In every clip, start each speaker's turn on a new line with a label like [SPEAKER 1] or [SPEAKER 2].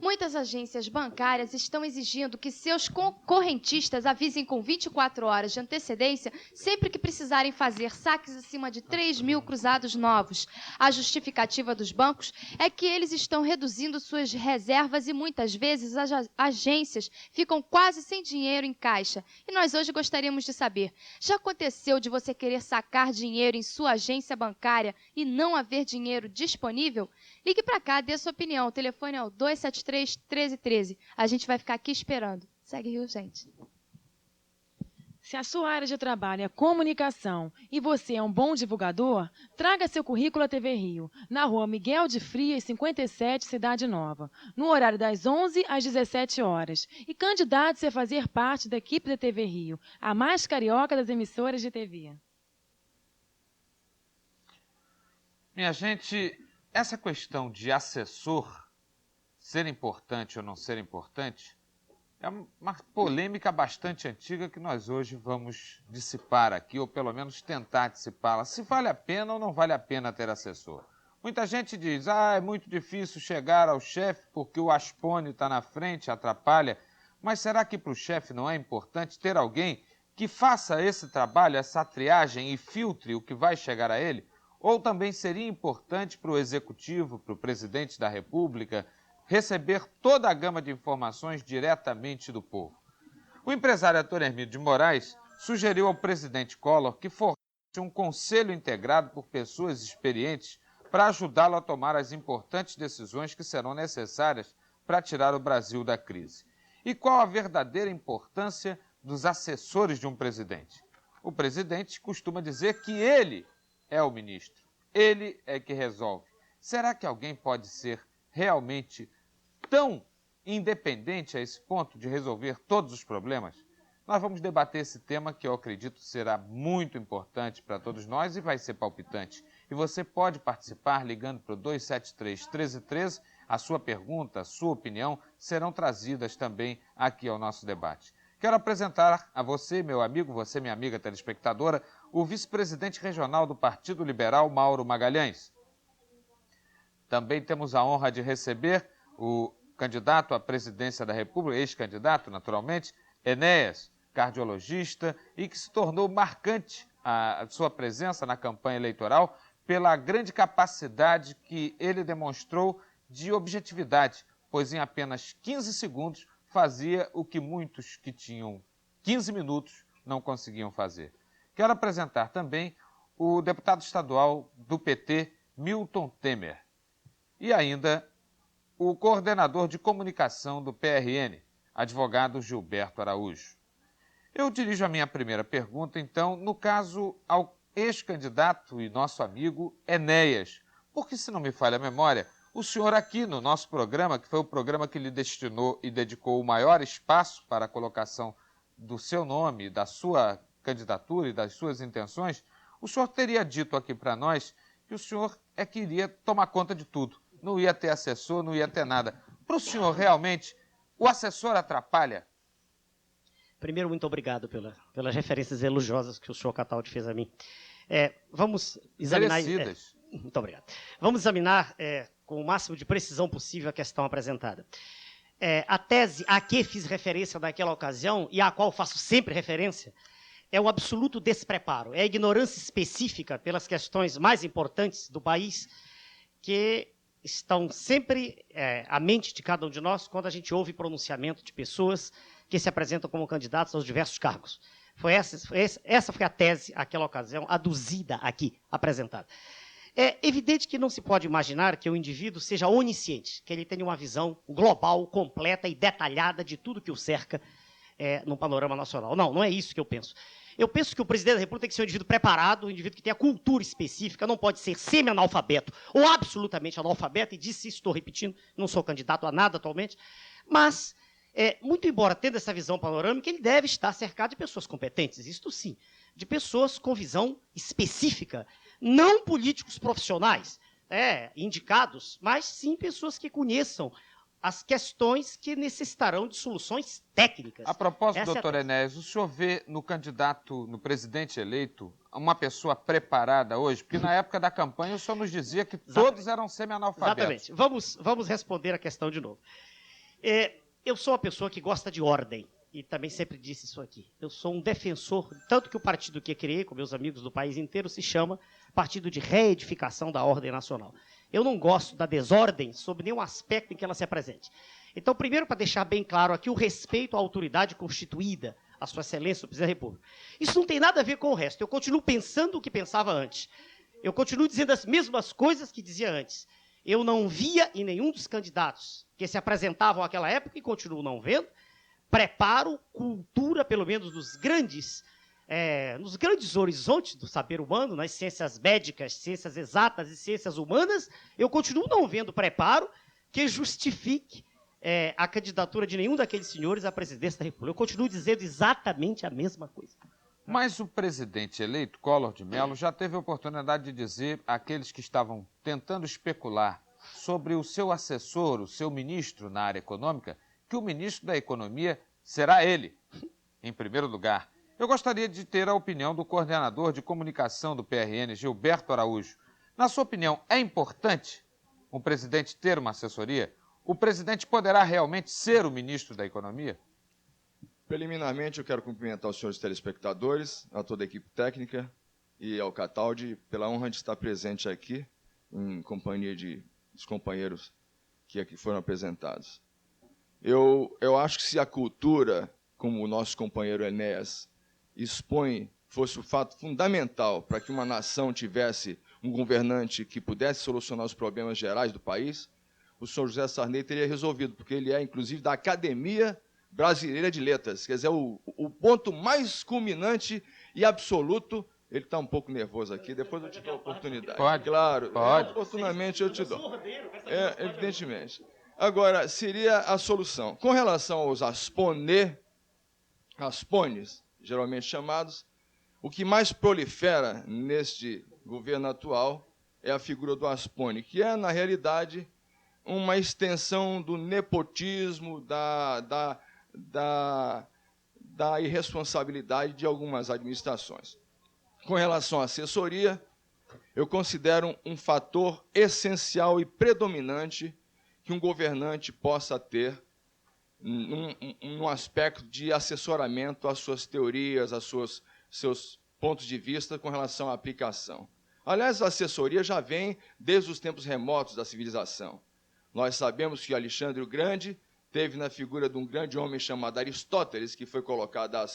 [SPEAKER 1] Muitas agências bancárias estão exigindo que seus correntistas avisem com 24 horas de antecedência sempre que precisarem fazer saques acima de 3.000 cruzados novos. A justificativa dos bancos é que eles estão reduzindo suas reservas e muitas vezes as agências ficam quase sem dinheiro em caixa. E nós hoje gostaríamos de saber, já aconteceu de você querer sacar dinheiro em sua agência bancária e não haver dinheiro disponível? Ligue para cá, dê sua opinião. O telefone é o 273-1313. A gente vai ficar aqui esperando. Segue Rio, gente.
[SPEAKER 2] Se a sua área de trabalho é comunicação e você é um bom divulgador, traga seu currículo à TV Rio, na rua Miguel de Frias, 57, Cidade Nova, no horário das 11 às 17 horas. E candidate-se a fazer parte da equipe da TV Rio, a mais carioca das emissoras de TV.
[SPEAKER 3] Minha gente, essa questão de assessor ser importante ou não ser importante é uma polêmica bastante antiga que nós hoje vamos dissipar aqui, ou pelo menos tentar dissipá-la, se vale a pena ou não vale a pena ter assessor. Muita gente diz, é muito difícil chegar ao chefe porque o Aspone está na frente, atrapalha, mas será que para o chefe não é importante ter alguém que faça esse trabalho, essa triagem e filtre o que vai chegar a ele? Ou também seria importante para o executivo, para o presidente da República, receber toda a gama de informações diretamente do povo? O empresário Arthur Hermídio de Moraes sugeriu ao presidente Collor que formasse um conselho integrado por pessoas experientes para ajudá-lo a tomar as importantes decisões que serão necessárias para tirar o Brasil da crise. E qual a verdadeira importância dos assessores de um presidente? O presidente costuma dizer que ele é o ministro, ele é que resolve. Será que alguém pode ser realmente tão independente a esse ponto de resolver todos os problemas? Nós vamos debater esse tema que eu acredito será muito importante para todos nós e vai ser palpitante. E você pode participar ligando para o 273-1313. A sua pergunta, a sua opinião serão trazidas também aqui ao nosso debate. Quero apresentar a você, meu amigo, você, minha amiga telespectadora, o vice-presidente regional do Partido Liberal, Mauro Magalhães. Também temos a honra de receber o candidato à presidência da República, ex-candidato, naturalmente, Enéas, cardiologista, e que se tornou marcante a sua presença na campanha eleitoral pela grande capacidade que ele demonstrou de objetividade, pois em apenas 15 segundos fazia o que muitos que tinham 15 minutos não conseguiam fazer. Quero apresentar também o deputado estadual do PT, Milton Temer, e ainda o coordenador de comunicação do PRN, advogado Gilberto Araújo. Eu dirijo a minha primeira pergunta, então, no caso ao ex-candidato e nosso amigo Enéas, porque, se não me falha a memória, o senhor aqui no nosso programa, que foi o programa que lhe destinou e dedicou o maior espaço para a colocação do seu nome, da sua candidatura e das suas intenções, o senhor teria dito aqui para nós que o senhor é que iria tomar conta de tudo. Não ia ter assessor, não ia ter nada. Para o senhor, realmente, o assessor atrapalha?
[SPEAKER 4] Primeiro, muito obrigado pelas referências elogiosas que o senhor Cataldi fez a mim. Vamos examinar...
[SPEAKER 3] Merecidas.
[SPEAKER 4] Muito obrigado. Vamos examinar com o máximo de precisão possível a questão apresentada. A tese a que fiz referência naquela ocasião e à qual faço sempre referência é o absoluto despreparo, é a ignorância específica pelas questões mais importantes do país que estão sempre à mente de cada um de nós quando a gente ouve pronunciamento de pessoas que se apresentam como candidatos aos diversos cargos. Essa foi a tese, àquela ocasião, aduzida aqui, apresentada. É evidente que não se pode imaginar que o indivíduo seja onisciente, que ele tenha uma visão global, completa e detalhada de tudo que o cerca no panorama nacional. Não é isso que eu penso. Eu penso que o presidente da República tem que ser um indivíduo preparado, um indivíduo que tenha cultura específica, não pode ser semi-analfabeto ou absolutamente analfabeto, e disse isso, estou repetindo, não sou candidato a nada atualmente, mas, muito embora tendo essa visão panorâmica, ele deve estar cercado de pessoas competentes, isto sim, de pessoas com visão específica, não políticos profissionais, indicados, mas sim pessoas que conheçam as questões que necessitarão de soluções técnicas.
[SPEAKER 3] A propósito, doutor Enéas, o senhor vê no candidato, no presidente eleito, uma pessoa preparada hoje? Porque na época da campanha o senhor nos dizia que todos eram semi-analfabetos.
[SPEAKER 4] Exatamente. Vamos responder a questão de novo. Eu sou uma pessoa que gosta de ordem, e também sempre disse isso aqui. Eu sou um defensor, tanto que o partido que eu criei, com meus amigos do país inteiro, se chama Partido de Reedificação da Ordem Nacional. Eu não gosto da desordem sob nenhum aspecto em que ela se apresente. Então, primeiro, para deixar bem claro aqui, o respeito à autoridade constituída, a Sua Excelência, o Presidente da República. Isso não tem nada a ver com o resto. Eu continuo pensando o que pensava antes. Eu continuo dizendo as mesmas coisas que dizia antes. Eu não via em nenhum dos candidatos que se apresentavam naquela época, e continuo não vendo, preparo, cultura, pelo menos nos grandes horizontes do saber humano, nas ciências médicas, ciências exatas e ciências humanas, eu continuo não vendo preparo que justifique a candidatura de nenhum daqueles senhores à presidência da República. Eu continuo dizendo exatamente a mesma coisa.
[SPEAKER 3] Mas o presidente eleito, Collor de Mello, já teve a oportunidade de dizer àqueles que estavam tentando especular sobre o seu assessor, o seu ministro na área econômica, que o ministro da Economia será ele, em primeiro lugar. Eu gostaria de ter a opinião do coordenador de comunicação do PRN, Gilberto Araújo. Na sua opinião, é importante um presidente ter uma assessoria? O presidente poderá realmente ser o ministro da Economia?
[SPEAKER 5] Preliminarmente, eu quero cumprimentar os senhores telespectadores, a toda a equipe técnica e ao Cataldi pela honra de estar presente aqui, em companhia dos companheiros que aqui foram apresentados. Eu acho que se a cultura, como o nosso companheiro Enéas expõe, fosse o fato fundamental para que uma nação tivesse um governante que pudesse solucionar os problemas gerais do país, o senhor José Sarney teria resolvido, porque ele é, inclusive, da Academia Brasileira de Letras, quer dizer, o ponto mais culminante e absoluto. Ele está um pouco nervoso aqui, depois eu te dou a oportunidade.
[SPEAKER 3] Pode,
[SPEAKER 5] claro,
[SPEAKER 3] pode.
[SPEAKER 5] Oportunamente eu te dou. Evidentemente. Agora, seria a solução. Com relação aos aspones, geralmente chamados, o que mais prolifera neste governo atual é a figura do aspone, que é, na realidade, uma extensão do nepotismo, da irresponsabilidade de algumas administrações. Com relação à assessoria, eu considero um fator essencial e predominante que um governante possa ter num aspecto de assessoramento às suas teorias, seus pontos de vista com relação à aplicação. Aliás, a assessoria já vem desde os tempos remotos da civilização. Nós sabemos que Alexandre o Grande teve na figura de um grande homem chamado Aristóteles, que foi colocado a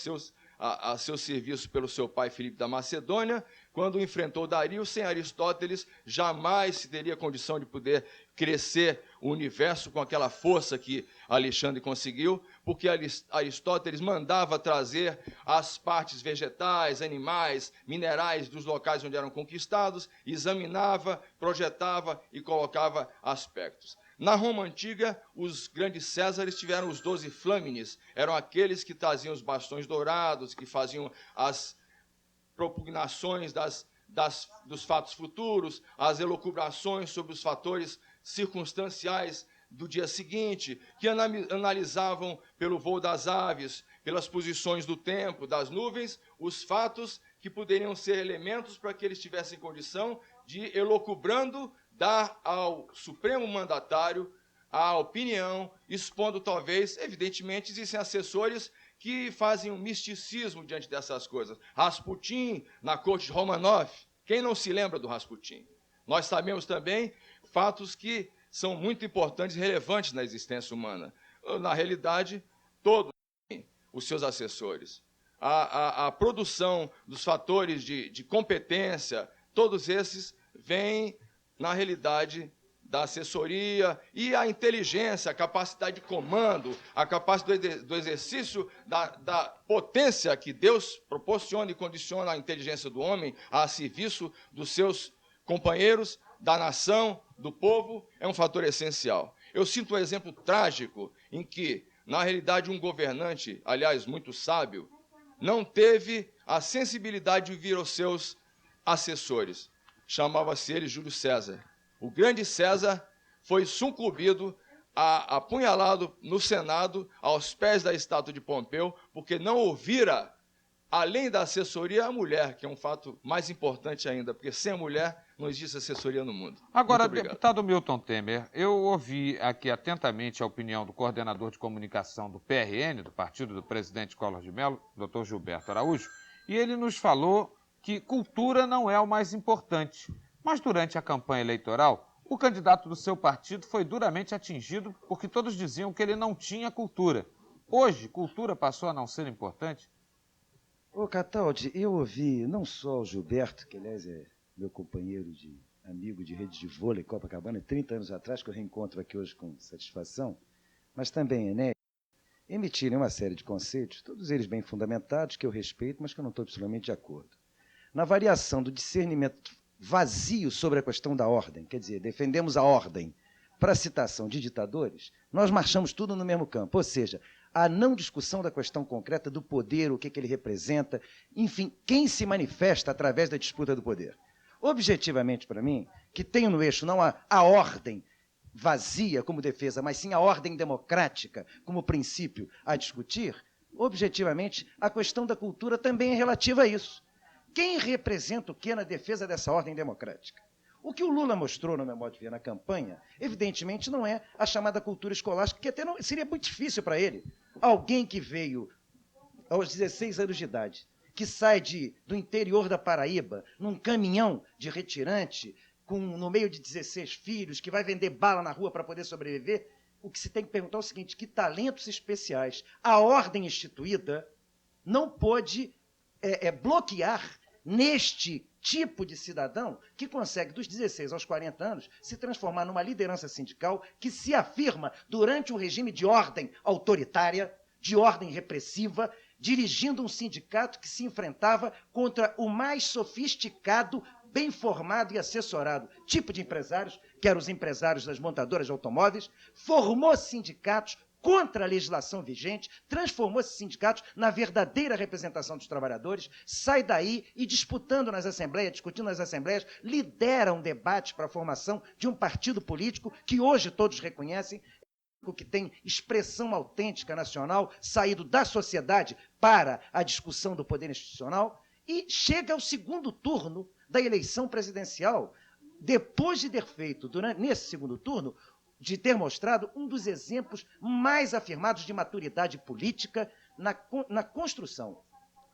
[SPEAKER 5] seu serviço pelo seu pai Filipe da Macedônia. Quando enfrentou Dario, sem Aristóteles, jamais se teria condição de poder crescer o universo com aquela força que Alexandre conseguiu, porque Aristóteles mandava trazer as partes vegetais, animais, minerais dos locais onde eram conquistados, examinava, projetava e colocava aspectos. Na Roma Antiga, os grandes Césares tiveram os 12 flâmines, eram aqueles que traziam os bastões dourados, que faziam as propugnações dos fatos futuros, as elucubrações sobre os fatores circunstanciais do dia seguinte, que analisavam pelo voo das aves, pelas posições do tempo, das nuvens, os fatos que poderiam ser elementos para que eles tivessem condição de, elucubrando, dar ao Supremo Mandatário a opinião, expondo talvez, evidentemente, existem assessores que fazem um misticismo diante dessas coisas. Rasputin, na corte de Romanov, quem não se lembra do Rasputin? Nós sabemos também fatos que são muito importantes e relevantes na existência humana. Na realidade, todos os seus assessores. A produção dos fatores de competência, todos esses vêm, na realidade, da assessoria e a inteligência, a capacidade de comando, a capacidade do exercício da potência que Deus proporciona e condiciona a inteligência do homem a serviço dos seus companheiros, da nação, do povo, é um fator essencial. Eu sinto um exemplo trágico em que, na realidade, um governante, aliás, muito sábio, não teve a sensibilidade de ouvir os seus assessores. Chamava-se ele Júlio César. O grande César foi sucumbido, apunhalado no Senado, aos pés da estátua de Pompeu, porque não ouvira além da assessoria, a mulher, que é um fato mais importante ainda, porque sem a mulher não existe assessoria no mundo.
[SPEAKER 3] Agora,
[SPEAKER 5] Muito obrigado.
[SPEAKER 3] deputado Milton Temer, eu ouvi aqui atentamente a opinião do coordenador de comunicação do PRN, do partido do presidente Collor de Mello, doutor Gilberto Araújo, e ele nos falou que cultura não é o mais importante. Mas durante a campanha eleitoral, o candidato do seu partido foi duramente atingido porque todos diziam que ele não tinha cultura. Hoje, cultura passou a não ser importante?
[SPEAKER 6] Ô, Cataldi, eu ouvi não só o Gilberto, que aliás é meu companheiro amigo de rede de vôlei Copacabana, 30 anos atrás, que eu reencontro aqui hoje com satisfação, mas também Enéas, emitirem uma série de conceitos, todos eles bem fundamentados, que eu respeito, mas que eu não estou absolutamente de acordo. Na variação do discernimento vazio sobre a questão da ordem, quer dizer, defendemos a ordem para a citação de ditadores, nós marchamos tudo no mesmo campo, ou seja, a não discussão da questão concreta do poder, o que ele representa, enfim, quem se manifesta através da disputa do poder. Objetivamente, para mim, que tenho no eixo não a ordem vazia como defesa, mas sim a ordem democrática como princípio a discutir, objetivamente, a questão da cultura também é relativa a isso. Quem representa o que na defesa dessa ordem democrática? O que o Lula mostrou, no meu modo de ver, na campanha, evidentemente não é a chamada cultura escolástica, que até não, seria muito difícil para ele. Alguém que veio aos 16 anos de idade, que sai do interior da Paraíba, num caminhão de retirante, no meio de 16 filhos, que vai vender bala na rua para poder sobreviver, o que se tem que perguntar é o seguinte, que talentos especiais a ordem instituída não pôde bloquear neste tipo de cidadão que consegue, dos 16 aos 40 anos, se transformar numa liderança sindical que se afirma durante um regime de ordem autoritária, de ordem repressiva, dirigindo um sindicato que se enfrentava contra o mais sofisticado, bem formado e assessorado tipo de empresários, que eram os empresários das montadoras de automóveis, formou sindicatos contra a legislação vigente, transformou esses sindicatos na verdadeira representação dos trabalhadores, sai daí e disputando nas assembleias, discutindo nas assembleias, lidera um debate para a formação de um partido político que hoje todos reconhecem, que tem expressão autêntica nacional, saído da sociedade para a discussão do poder institucional, e chega ao segundo turno da eleição presidencial, depois de ter feito, nesse segundo turno, de ter mostrado um dos exemplos mais afirmados de maturidade política na construção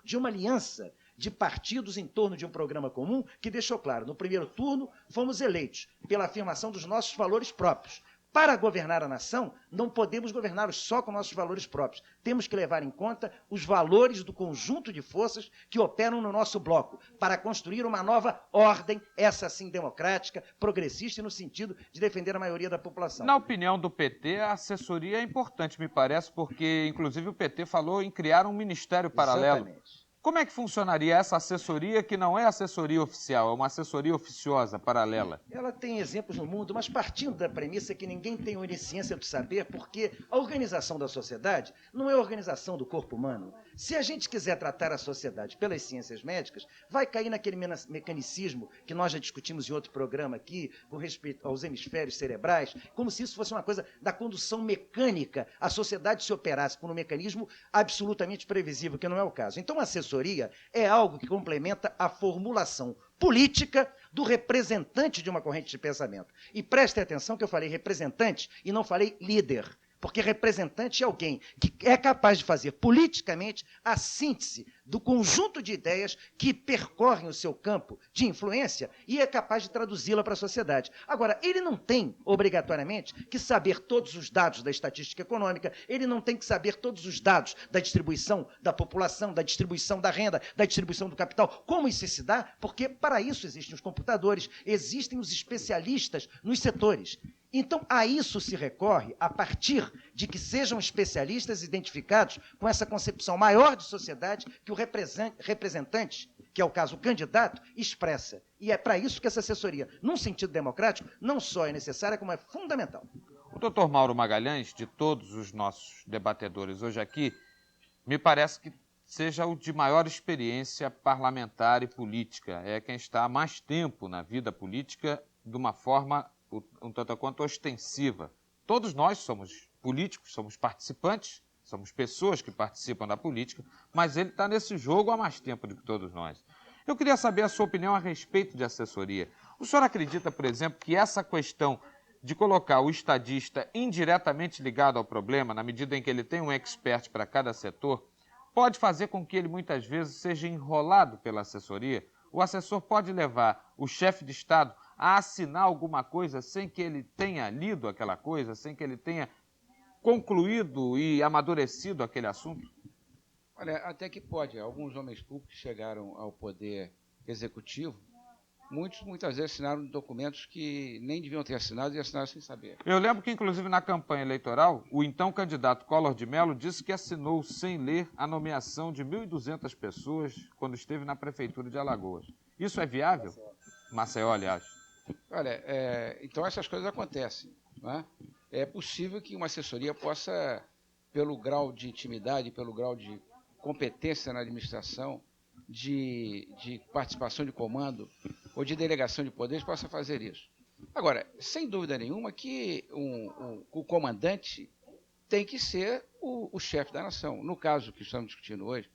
[SPEAKER 6] de uma aliança de partidos em torno de um programa comum que deixou claro, no primeiro turno, fomos eleitos pela afirmação dos nossos valores próprios. Para governar a nação, não podemos governá-los só com nossos valores próprios. Temos que levar em conta os valores do conjunto de forças que operam no nosso bloco, para construir uma nova ordem, essa sim democrática, progressista e no sentido de defender a maioria da população.
[SPEAKER 3] Na opinião do PT, a assessoria é importante, me parece, porque, inclusive, o PT falou em criar um ministério paralelo.
[SPEAKER 6] Exatamente.
[SPEAKER 3] Como é que funcionaria essa assessoria, que não é assessoria oficial, é uma assessoria oficiosa, paralela?
[SPEAKER 6] Ela tem exemplos no mundo, mas partindo da premissa que ninguém tem onisciência do saber, porque a organização da sociedade não é a organização do corpo humano. Se a gente quiser tratar a sociedade pelas ciências médicas, vai cair naquele mecanicismo que nós já discutimos em outro programa aqui, com respeito aos hemisférios cerebrais, como se isso fosse uma coisa da condução mecânica, a sociedade se operasse por um mecanismo absolutamente previsível, que não é o caso. Então, a assessoria é algo que complementa a formulação política do representante de uma corrente de pensamento. E prestem atenção que eu falei representante e não falei líder. Porque representante é alguém que é capaz de fazer politicamente a síntese do conjunto de ideias que percorrem o seu campo de influência e é capaz de traduzi-la para a sociedade. Agora, ele não tem, obrigatoriamente, que saber todos os dados da estatística econômica, ele não tem que saber todos os dados da distribuição da população, da distribuição da renda, da distribuição do capital. Como isso se dá? Porque para isso existem os computadores, existem os especialistas nos setores. Então, a isso se recorre a partir de que sejam especialistas identificados com essa concepção maior de sociedade que o representante, que é o caso o candidato, expressa. E é para isso que essa assessoria, num sentido democrático, não só é necessária, como é fundamental.
[SPEAKER 3] O doutor Mauro Magalhães, de todos os nossos debatedores hoje aqui, me parece que seja o de maior experiência parlamentar e política. É quem está há mais tempo na vida política de uma forma um tanto quanto ostensiva. Todos nós somos políticos, somos participantes, somos pessoas que participam da política, mas ele está nesse jogo há mais tempo do que todos nós. Eu queria saber a sua opinião a respeito de assessoria. O senhor acredita, por exemplo, que essa questão de colocar o estadista indiretamente ligado ao problema, na medida em que ele tem um expert para cada setor, pode fazer com que ele muitas vezes seja enrolado pela assessoria? O assessor pode levar o chefe de Estado a assinar alguma coisa sem que ele tenha lido aquela coisa, sem que ele tenha concluído e amadurecido aquele assunto?
[SPEAKER 7] Olha, até que pode. Alguns homens públicos chegaram ao poder executivo, muitas vezes assinaram documentos que nem deviam ter assinado e assinaram sem saber.
[SPEAKER 3] Eu lembro que, inclusive, na campanha eleitoral, o então candidato Collor de Mello disse que assinou sem ler a nomeação de 1.200 pessoas quando esteve na prefeitura de Alagoas. Isso é viável? Maceió, aliás.
[SPEAKER 7] Olha, então essas coisas acontecem, não é? É possível que uma assessoria possa, pelo grau de intimidade, pelo grau de competência na administração, de participação de comando ou de delegação de poderes, possa fazer isso. Agora, sem dúvida nenhuma que o comandante tem que ser o chefe da nação. No caso que estamos discutindo hoje,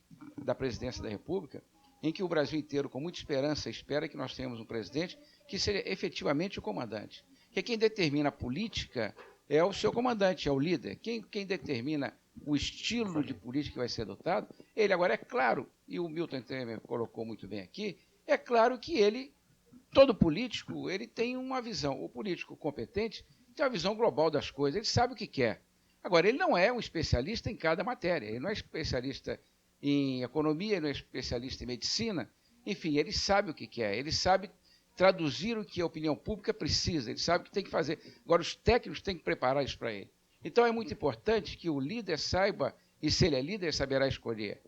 [SPEAKER 7] da presidência da República, em que o Brasil inteiro, com muita esperança, espera que nós tenhamos um presidente que seja efetivamente o comandante. Porque quem determina a política é o seu comandante, é o líder. Quem determina o estilo de política que vai ser adotado, ele. Agora, é claro, e o Milton Temer colocou muito bem aqui, é claro que todo político, ele tem uma visão. O político competente tem uma visão global das coisas, ele sabe o que quer. Agora, ele não é um especialista em cada matéria, ele não é especialista em economia, ele não é especialista em medicina, enfim, ele sabe o que quer, ele sabe traduzir o que a opinião pública precisa, ele sabe o que tem que fazer. Agora, os técnicos têm que preparar isso para ele. Então, é muito importante que o líder saiba, e se ele é líder, saberá escolher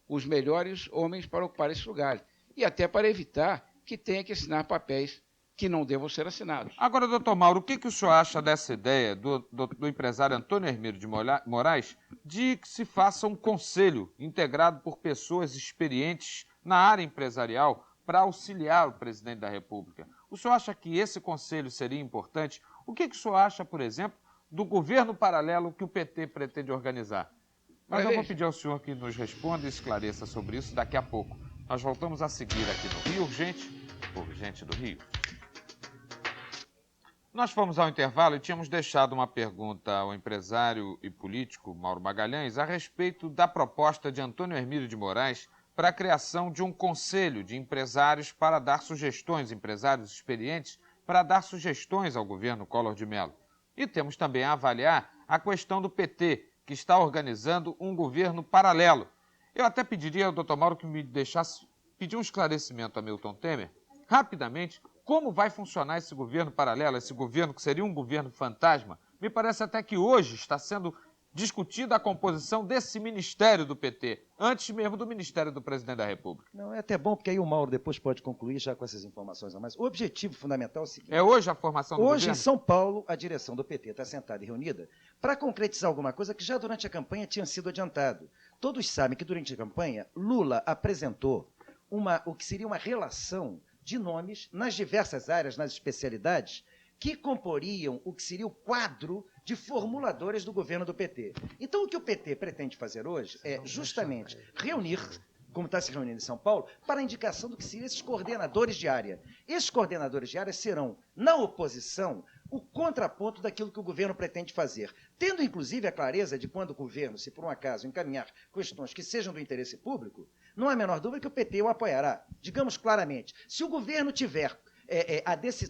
[SPEAKER 7] os melhores homens para ocupar esses lugares, e até para evitar que tenha que assinar papéis que não devam ser assinados.
[SPEAKER 3] Agora, doutor Mauro, o que o senhor acha dessa ideia do empresário Antônio Hermílio de Moraes de que se faça um conselho integrado por pessoas experientes na área empresarial para auxiliar o presidente da República? O senhor acha que esse conselho seria importante? O que o senhor acha, por exemplo, do governo paralelo que o PT pretende organizar? Mas eu vou pedir ao senhor que nos responda e esclareça sobre isso daqui a pouco. Nós voltamos a seguir aqui no Rio Urgente do Rio. Nós fomos ao intervalo e tínhamos deixado uma pergunta ao empresário e político Mauro Magalhães a respeito da proposta de Antônio Hermílio de Moraes para a criação de um conselho de empresários para dar sugestões, empresários experientes, para dar sugestões ao governo Collor de Mello. E temos também a avaliar a questão do PT, que está organizando um governo paralelo. Eu até pediria ao doutor Mauro que me deixasse pedir um esclarecimento a Milton Temer, rapidamente, como vai funcionar esse governo paralelo, esse governo que seria um governo fantasma. Me parece até que hoje está sendo discutida a composição desse ministério do PT, antes mesmo do Ministério do Presidente da República.
[SPEAKER 6] Não, é até bom, porque aí o Mauro depois pode concluir já com essas informações a mais. O objetivo fundamental é o seguinte...
[SPEAKER 3] É hoje a formação do governo?
[SPEAKER 6] Hoje, em São Paulo, a direção do PT está sentada e reunida para concretizar alguma coisa que já durante a campanha tinha sido adiantado. Todos sabem que durante a campanha, Lula apresentou o que seria uma relação de nomes nas diversas áreas, nas especialidades, que comporiam o que seria o quadro de formuladores do governo do PT. Então, o que o PT pretende fazer hoje é justamente reunir, como está se reunindo em São Paulo, para a indicação do que seriam esses coordenadores de área. Esses coordenadores de área serão, na oposição, o contraponto daquilo que o governo pretende fazer, tendo, inclusive, a clareza de quando o governo, se por um acaso encaminhar questões que sejam do interesse público, não há a menor dúvida que o PT o apoiará. Digamos claramente, se o governo tiver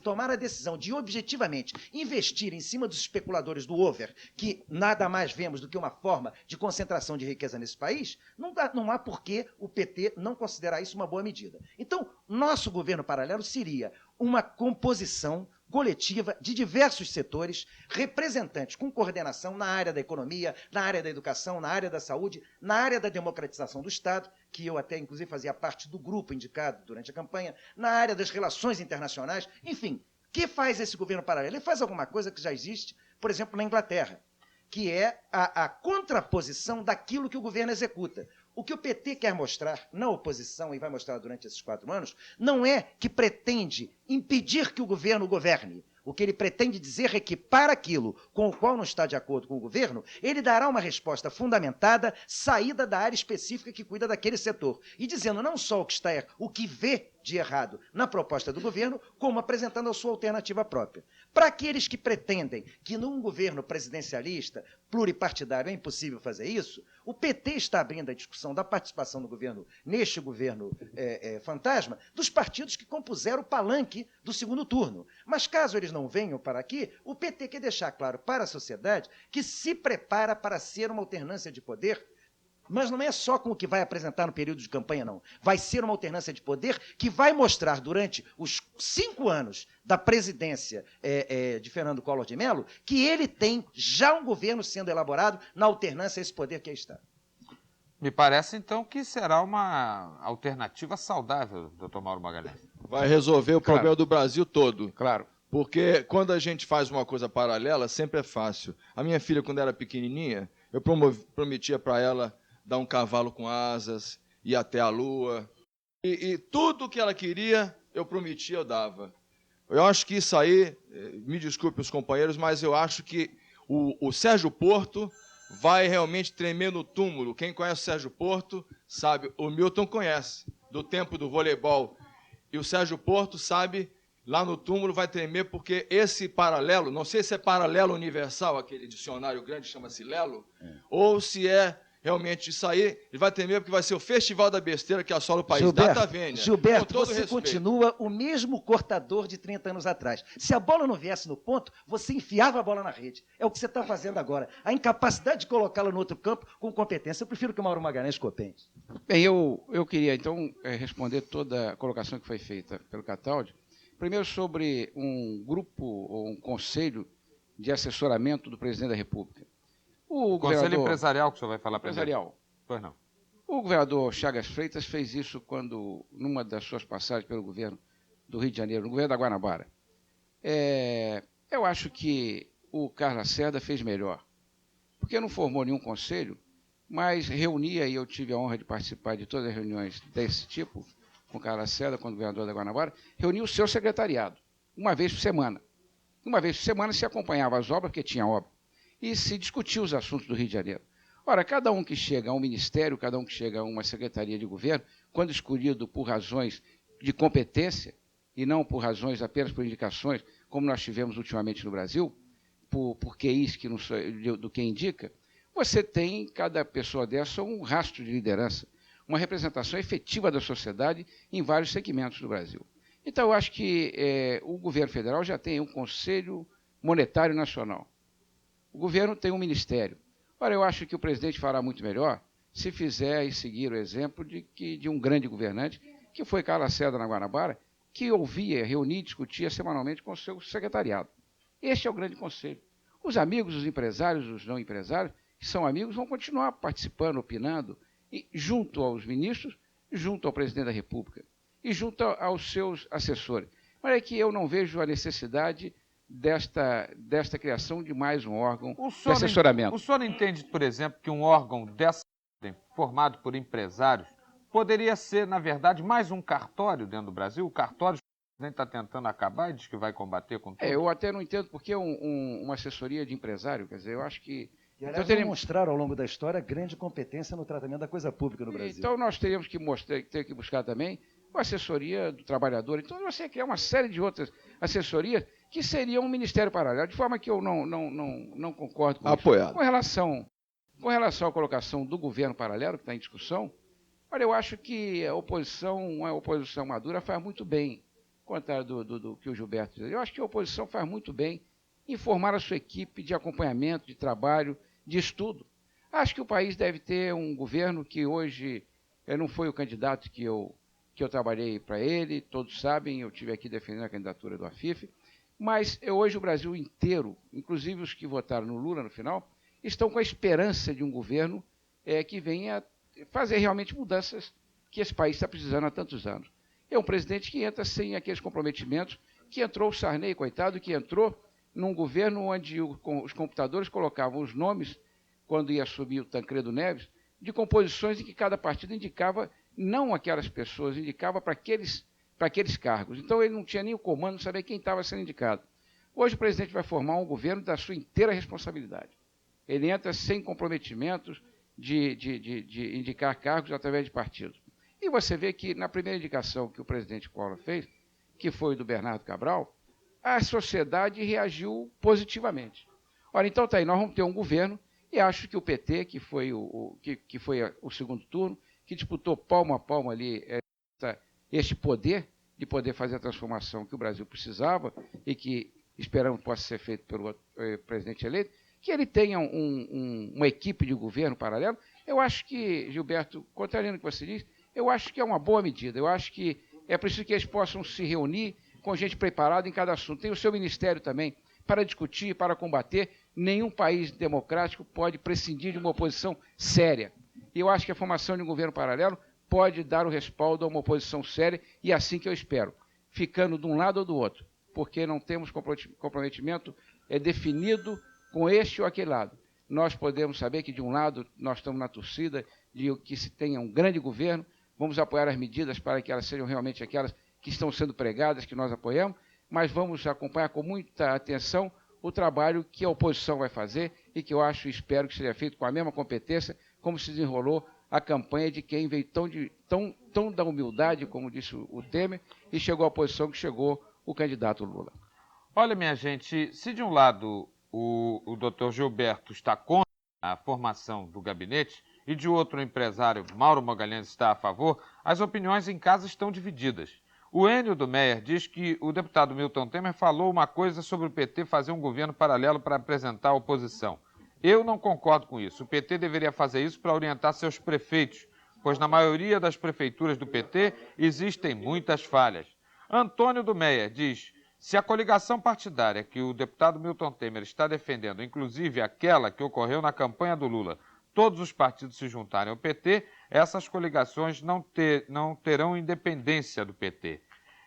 [SPEAKER 6] tomar a decisão de objetivamente investir em cima dos especuladores do over, que nada mais vemos do que uma forma de concentração de riqueza nesse país, não há por que o PT não considerar isso uma boa medida. Então, nosso governo paralelo seria uma composição coletiva de diversos setores, representantes com coordenação na área da economia, na área da educação, na área da saúde, na área da democratização do Estado, que eu até, inclusive, fazia parte do grupo indicado durante a campanha, na área das relações internacionais, enfim. O que faz esse governo paralelo? Ele faz alguma coisa que já existe, por exemplo, na Inglaterra, que é a contraposição daquilo que o governo executa. O que o PT quer mostrar na oposição, e vai mostrar durante esses 4 anos, não é que pretende impedir que o governo governe. O que ele pretende dizer é que, para aquilo com o qual não está de acordo com o governo, ele dará uma resposta fundamentada, saída da área específica que cuida daquele setor. E dizendo não só o que vê de errado na proposta do governo, como apresentando a sua alternativa própria. Para aqueles que pretendem que num governo presidencialista, pluripartidário, é impossível fazer isso, o PT está abrindo a discussão da participação do governo, neste governo fantasma, dos partidos que compuseram o palanque do segundo turno. Mas caso eles não venham para aqui, o PT quer deixar claro para a sociedade que se prepara para ser uma alternância de poder. Mas não é só com o que vai apresentar no período de campanha, não. Vai ser uma alternância de poder que vai mostrar, durante os 5 anos da presidência de Fernando Collor de Mello, que ele tem já um governo sendo elaborado na alternância a esse poder que aí está.
[SPEAKER 3] Me parece, então, que será uma alternativa saudável, doutor Mauro Magalhães.
[SPEAKER 5] Vai resolver o problema do Brasil todo.
[SPEAKER 7] Claro.
[SPEAKER 5] Porque quando a gente faz uma coisa paralela, sempre é fácil. A minha filha, quando era pequenininha, eu prometia para ela dar um cavalo com asas, ir até a lua. E tudo que ela queria, eu prometia, eu dava. Eu acho que isso aí, me desculpe os companheiros, mas eu acho que o Sérgio Porto vai realmente tremer no túmulo. Quem conhece o Sérgio Porto sabe, o Milton conhece, do tempo do voleibol. E o Sérgio Porto sabe, lá no túmulo vai tremer, porque esse paralelo, não sei se é paralelo universal, aquele dicionário grande chama-se Lelo, ou se é realmente isso aí, ele vai tremer porque vai ser o festival da besteira que assola o país. Data vênia.
[SPEAKER 6] Gilberto, você continua o mesmo cortador de 30 anos atrás. Se a bola não viesse no ponto, você enfiava a bola na rede. É o que você está fazendo agora. A incapacidade de colocá-la no outro campo com competência. Eu prefiro que o Mauro Magalhães compete.
[SPEAKER 7] Bem, eu queria, então, responder toda a colocação que foi feita pelo Cataldi. Primeiro, sobre um grupo ou um conselho de assessoramento do presidente da República. O
[SPEAKER 3] Conselho Empresarial que o senhor vai falar para ele.
[SPEAKER 7] Empresarial.
[SPEAKER 3] Pois não.
[SPEAKER 7] O governador Chagas Freitas fez isso quando, numa das suas passagens pelo governo do Rio de Janeiro, no governo da Guanabara. Eu acho que o Carlos Lacerda fez melhor, porque não formou nenhum conselho, mas reunia, e eu tive a honra de participar de todas as reuniões desse tipo, com o Carlos Lacerda, quando governador da Guanabara, reunia o seu secretariado, uma vez por semana. Uma vez por semana se acompanhava as obras, porque tinha obra, e se discutia os assuntos do Rio de Janeiro. Ora, cada um que chega a um ministério, cada um que chega a uma secretaria de governo, quando escolhido por razões de competência, e não por razões apenas por indicações, como nós tivemos ultimamente no Brasil, por QIs que não do que indica, você tem, cada pessoa dessa, um rastro de liderança, uma representação efetiva da sociedade em vários segmentos do Brasil. Então, eu acho que o governo federal já tem um Conselho Monetário Nacional. O governo tem um ministério. Ora, eu acho que o presidente fará muito melhor se fizer e seguir o exemplo de um grande governante, que foi Carlos Lacerda na Guanabara, que ouvia, reunia e discutia semanalmente com o seu secretariado. Este é o grande conselho. Os amigos, os empresários, os não empresários, que são amigos, vão continuar participando, opinando, e junto aos ministros, junto ao presidente da República e junto aos seus assessores. Mas é que eu não vejo a necessidade desta criação de mais um órgão de assessoramento.
[SPEAKER 3] O senhor entende, por exemplo, que um órgão dessa ordem, formado por empresários, poderia ser, na verdade, mais um cartório dentro do Brasil? O cartório que o presidente está tentando acabar e diz que vai combater com tudo?
[SPEAKER 7] Eu até não entendo porque uma assessoria de empresário, quer dizer, eu acho que...
[SPEAKER 6] E, aliás, demonstraram ao longo da história grande competência no tratamento da coisa pública no Brasil.
[SPEAKER 7] Então, nós teríamos que ter que buscar também uma assessoria do trabalhador. Então, você criar uma série de outras assessorias que seriam um ministério paralelo, de forma que eu não concordo com
[SPEAKER 5] Apoiado.
[SPEAKER 7] Isso. Com relação à colocação do governo paralelo, que está em discussão, olha, eu acho que a oposição madura faz muito bem, ao contrário do que o Gilberto diz. Eu acho que a oposição faz muito bem em formar a sua equipe de acompanhamento, de trabalho, de estudo. Acho que o país deve ter um governo que hoje não foi o candidato que eu trabalhei para ele, todos sabem, eu estive aqui defendendo a candidatura do Afif, mas hoje o Brasil inteiro, inclusive os que votaram no Lula no final, estão com a esperança de um governo que venha fazer realmente mudanças que esse país está precisando há tantos anos. É um presidente que entra sem aqueles comprometimentos, que entrou o Sarney, coitado, que entrou num governo onde os computadores colocavam os nomes, quando ia subir o Tancredo Neves, de composições em que cada partido indicava não aquelas pessoas, indicava para aqueles cargos. Então ele não tinha nem o comando, não sabia quem estava sendo indicado. Hoje o presidente vai formar um governo da sua inteira responsabilidade. Ele entra sem comprometimentos de indicar cargos através de partidos. E você vê que na primeira indicação que o presidente Collor fez, que foi do Bernardo Cabral, a sociedade reagiu positivamente. Ora, então tá aí, nós vamos ter um governo, e acho que o PT, que foi o segundo turno, que disputou palmo a palmo ali este poder de poder fazer a transformação que o Brasil precisava e que esperamos possa ser feito pelo presidente eleito, que ele tenha uma equipe de governo paralelo. Eu acho que, Gilberto, contrariando o que você diz, eu acho que é uma boa medida. Eu acho que é preciso que eles possam se reunir com gente preparada em cada assunto. Tem o seu ministério também para discutir, para combater. Nenhum país democrático pode prescindir de uma oposição séria. E eu acho que a formação de um governo paralelo pode dar o respaldo a uma oposição séria, e é assim que eu espero, ficando de um lado ou do outro, porque não temos comprometimento definido com este ou aquele lado. Nós podemos saber que, de um lado, nós estamos na torcida de que se tenha um grande governo, vamos apoiar as medidas para que elas sejam realmente aquelas que estão sendo pregadas, que nós apoiamos, mas vamos acompanhar com muita atenção o trabalho que a oposição vai fazer e que eu acho e espero que seja feito com a mesma competência como se desenrolou a campanha de quem veio tão da humildade, como disse o Temer, e chegou à posição que chegou o candidato Lula.
[SPEAKER 3] Olha, minha gente, se de um lado o doutor Gilberto está contra a formação do gabinete e de outro o empresário Mauro Magalhães está a favor, as opiniões em casa estão divididas. O Enio do Meyer diz que o deputado Milton Temer falou uma coisa sobre o PT fazer um governo paralelo para apresentar a oposição. Eu não concordo com isso. O PT deveria fazer isso para orientar seus prefeitos, pois na maioria das prefeituras do PT existem muitas falhas. Antônio do Meyer diz: se a coligação partidária que o deputado Milton Temer está defendendo, inclusive aquela que ocorreu na campanha do Lula, todos os partidos se juntarem ao PT, essas coligações não terão independência do PT.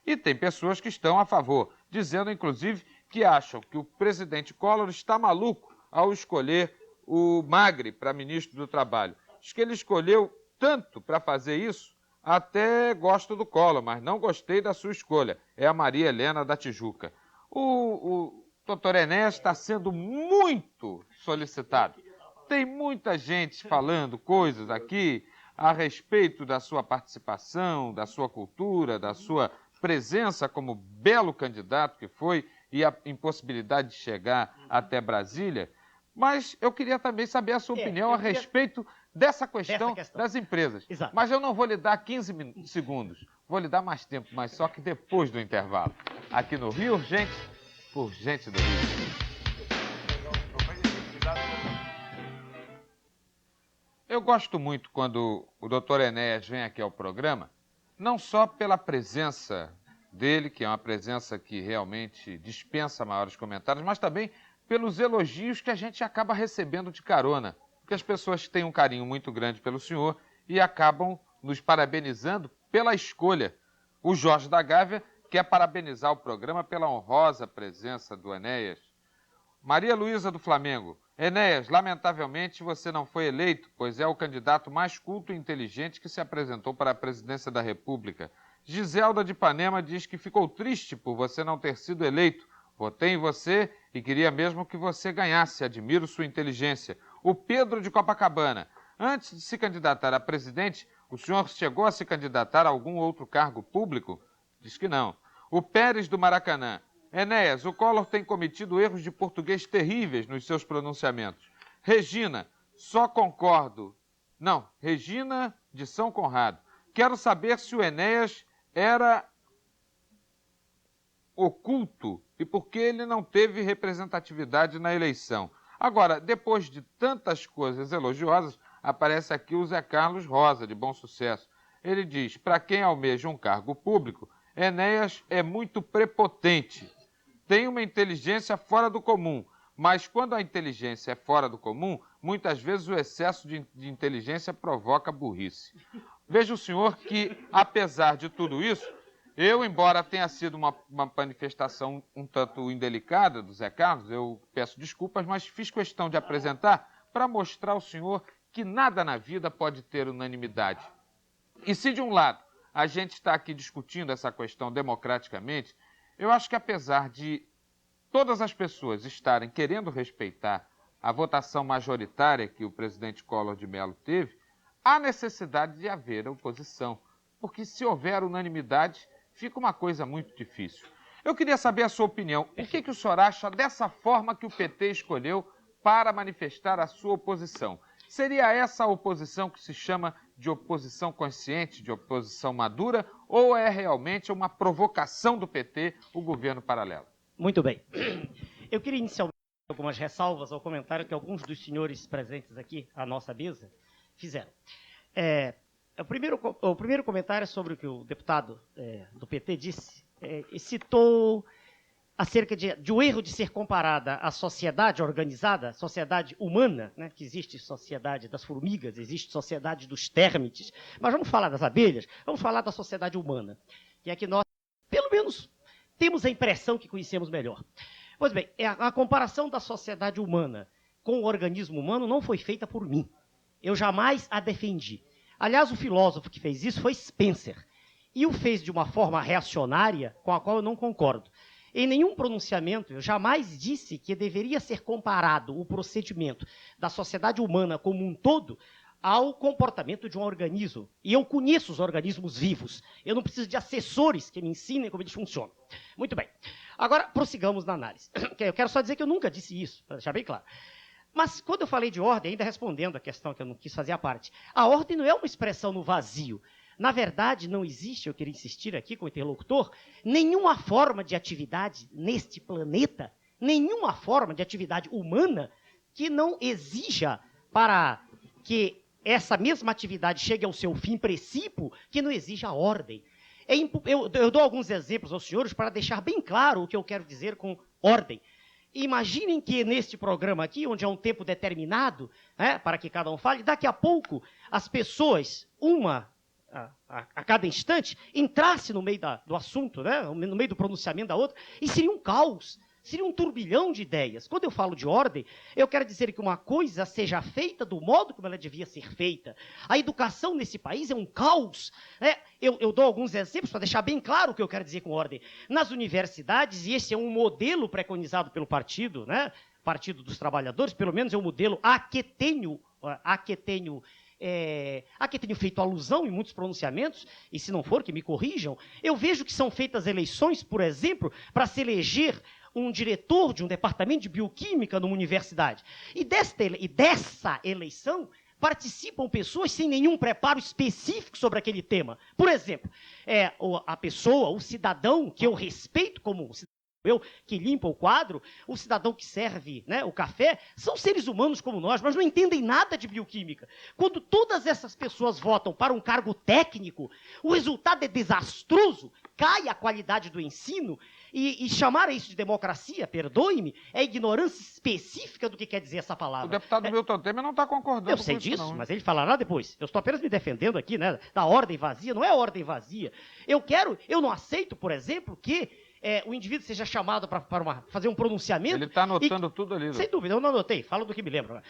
[SPEAKER 3] E tem pessoas que estão a favor, dizendo inclusive que acham que o presidente Collor está maluco ao escolher o Magre para ministro do Trabalho. Diz que ele escolheu tanto para fazer isso, até gosto do Collor, mas não gostei da sua escolha. É a Maria Helena da Tijuca. O doutor Enéas está sendo muito solicitado. Tem muita gente falando coisas aqui a respeito da sua participação, da sua cultura, da sua presença como belo candidato que foi e a impossibilidade de chegar até Brasília. Mas eu queria também saber a sua opinião a respeito dessa questão das empresas.
[SPEAKER 4] Exato.
[SPEAKER 3] Mas eu não vou lhe dar 15 segundos, vou lhe dar mais tempo, mas só que depois do intervalo. Aqui no Rio Urgente, por gente do Rio. Eu gosto muito quando o doutor Enéas vem aqui ao programa, não só pela presença dele, que é uma presença que realmente dispensa maiores comentários, mas também pelos elogios que a gente acaba recebendo de carona, porque as pessoas têm um carinho muito grande pelo senhor e acabam nos parabenizando pela escolha. O Jorge da Gávea quer parabenizar o programa pela honrosa presença do Enéas. Maria Luísa do Flamengo: Enéas, lamentavelmente você não foi eleito, pois é o candidato mais culto e inteligente que se apresentou para a presidência da República. Giselda de Ipanema diz que ficou triste por você não ter sido eleito. Votei em você e queria mesmo que você ganhasse. Admiro sua inteligência. O Pedro de Copacabana: antes de se candidatar a presidente, o senhor chegou a se candidatar a algum outro cargo público? Diz que não. O Pérez do Maracanã: Enéas, o Collor tem cometido erros de português terríveis nos seus pronunciamentos. Regina: só concordo. Não, Regina de São Conrado: quero saber se o Enéas era oculto e por que ele não teve representatividade na eleição. Agora, depois de tantas coisas elogiosas, aparece aqui o Zé Carlos Rosa, de Bom Sucesso. Ele diz: para quem almeja um cargo público, Enéas é muito prepotente. Tem uma inteligência fora do comum, mas quando a inteligência é fora do comum, muitas vezes o excesso de inteligência provoca burrice. Veja o senhor que, apesar de tudo isso, eu, embora tenha sido uma manifestação um tanto indelicada do Zé Carlos, eu peço desculpas, mas fiz questão de apresentar para mostrar ao senhor que nada na vida pode ter unanimidade. E se de um lado a gente está aqui discutindo essa questão democraticamente, eu acho que apesar de todas as pessoas estarem querendo respeitar a votação majoritária que o presidente Collor de Mello teve, há necessidade de haver oposição, porque se houver unanimidade, fica uma coisa muito difícil. Eu queria saber a sua opinião. O que o senhor acha dessa forma que o PT escolheu para manifestar a sua oposição? Seria essa a oposição que se chama de oposição consciente, de oposição madura, ou é realmente uma provocação do PT, o governo paralelo?
[SPEAKER 4] Muito bem. Eu queria inicialmente algumas ressalvas ao comentário que alguns dos senhores presentes aqui à nossa mesa fizeram. O primeiro comentário é sobre o que o deputado do PT disse, citou acerca de um erro de ser comparada à sociedade organizada, sociedade humana, né, que existe sociedade das formigas, existe sociedade dos térmites, mas vamos falar das abelhas, vamos falar da sociedade humana, que é que nós, pelo menos, temos a impressão que conhecemos melhor. Pois bem, a comparação da sociedade humana com o organismo humano não foi feita por mim. Eu jamais a defendi. Aliás, o filósofo que fez isso foi Spencer, e o fez de uma forma reacionária com a qual eu não concordo. Em nenhum pronunciamento eu jamais disse que deveria ser comparado o procedimento da sociedade humana como um todo ao comportamento de um organismo. E eu conheço os organismos vivos. Eu não preciso de assessores que me ensinem como eles funcionam. Muito bem. Agora, prossigamos na análise. Eu quero só dizer que eu nunca disse isso, para deixar bem claro. Mas quando eu falei de ordem, ainda respondendo a questão que eu não quis fazer à parte, a ordem não é uma expressão no vazio. Na verdade, não existe, eu queria insistir aqui com o interlocutor, nenhuma forma de atividade neste planeta, nenhuma forma de atividade humana que não exija para que essa mesma atividade chegue ao seu fim princípio, que não exija ordem. Eu dou alguns exemplos aos senhores para deixar bem claro o que eu quero dizer com ordem. Imaginem que neste programa aqui, onde é um tempo determinado, né, para que cada um fale, daqui a pouco as pessoas, a cada instante, entrasse no meio do assunto, né, no meio do pronunciamento da outra, e seria um caos, seria um turbilhão de ideias. Quando eu falo de ordem, eu quero dizer que uma coisa seja feita do modo como ela devia ser feita. A educação nesse país é um caos, né? Eu dou alguns exemplos para deixar bem claro o que eu quero dizer com ordem. Nas universidades, e esse é um modelo preconizado pelo partido, né, Partido dos Trabalhadores, pelo menos é um modelo a que tenho feito alusão em muitos pronunciamentos, e se não for, que me corrijam, eu vejo que são feitas eleições, por exemplo, para se eleger um diretor de um departamento de bioquímica numa universidade. E dessa eleição participam pessoas sem nenhum preparo específico sobre aquele tema. Por exemplo, a pessoa, o cidadão que eu respeito como cidadão, que limpa o quadro, o cidadão que serve, né, o café, são seres humanos como nós, mas não entendem nada de bioquímica. Quando todas essas pessoas votam para um cargo técnico, o resultado é desastroso, cai a qualidade do ensino, e chamar isso de democracia, perdoe-me, é ignorância específica do que quer dizer essa palavra.
[SPEAKER 3] O deputado Milton Temer não está concordando
[SPEAKER 4] com isso. Eu sei disso, não, mas ele falará depois. Eu estou apenas me defendendo aqui, né, da ordem vazia. Não é ordem vazia. Eu não aceito, por exemplo, que o indivíduo seja chamado para fazer um pronunciamento. Ele
[SPEAKER 3] está anotando tudo ali.
[SPEAKER 4] Sem dúvida, eu não anotei, falo do que me lembro.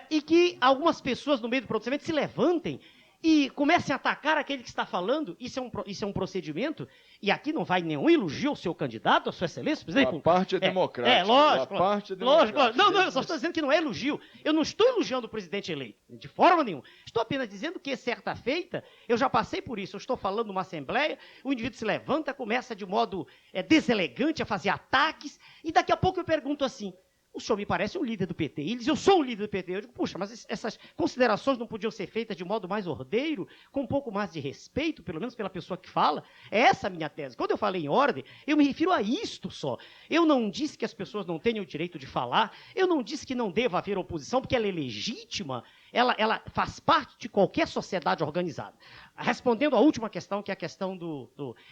[SPEAKER 4] E que algumas pessoas no meio do pronunciamento se levantem e comecem a atacar aquele que está falando. Isso é um procedimento, e aqui não vai nenhum elogio ao seu candidato, à sua excelência, presidente.
[SPEAKER 5] A parte é democrática.
[SPEAKER 4] Lógico.
[SPEAKER 5] A parte é democrática.
[SPEAKER 4] Lógico. Não, eu só estou dizendo que não é elogio. Eu não estou elogiando o presidente eleito, de forma nenhuma. Estou apenas dizendo que, certa feita, eu já passei por isso. Eu estou falando numa assembleia, o indivíduo se levanta, começa de modo deselegante a fazer ataques, e daqui a pouco eu pergunto assim: o senhor me parece um líder do PT. E ele diz: eu sou um líder do PT. Eu digo: puxa, mas essas considerações não podiam ser feitas de modo mais ordeiro, com um pouco mais de respeito, pelo menos pela pessoa que fala? É essa a minha tese. Quando eu falei em ordem, eu me refiro a isto só. Eu não disse que as pessoas não tenham o direito de falar, eu não disse que não deva haver oposição, porque ela é legítima, ela faz parte de qualquer sociedade organizada. Respondendo à última questão, que é a questão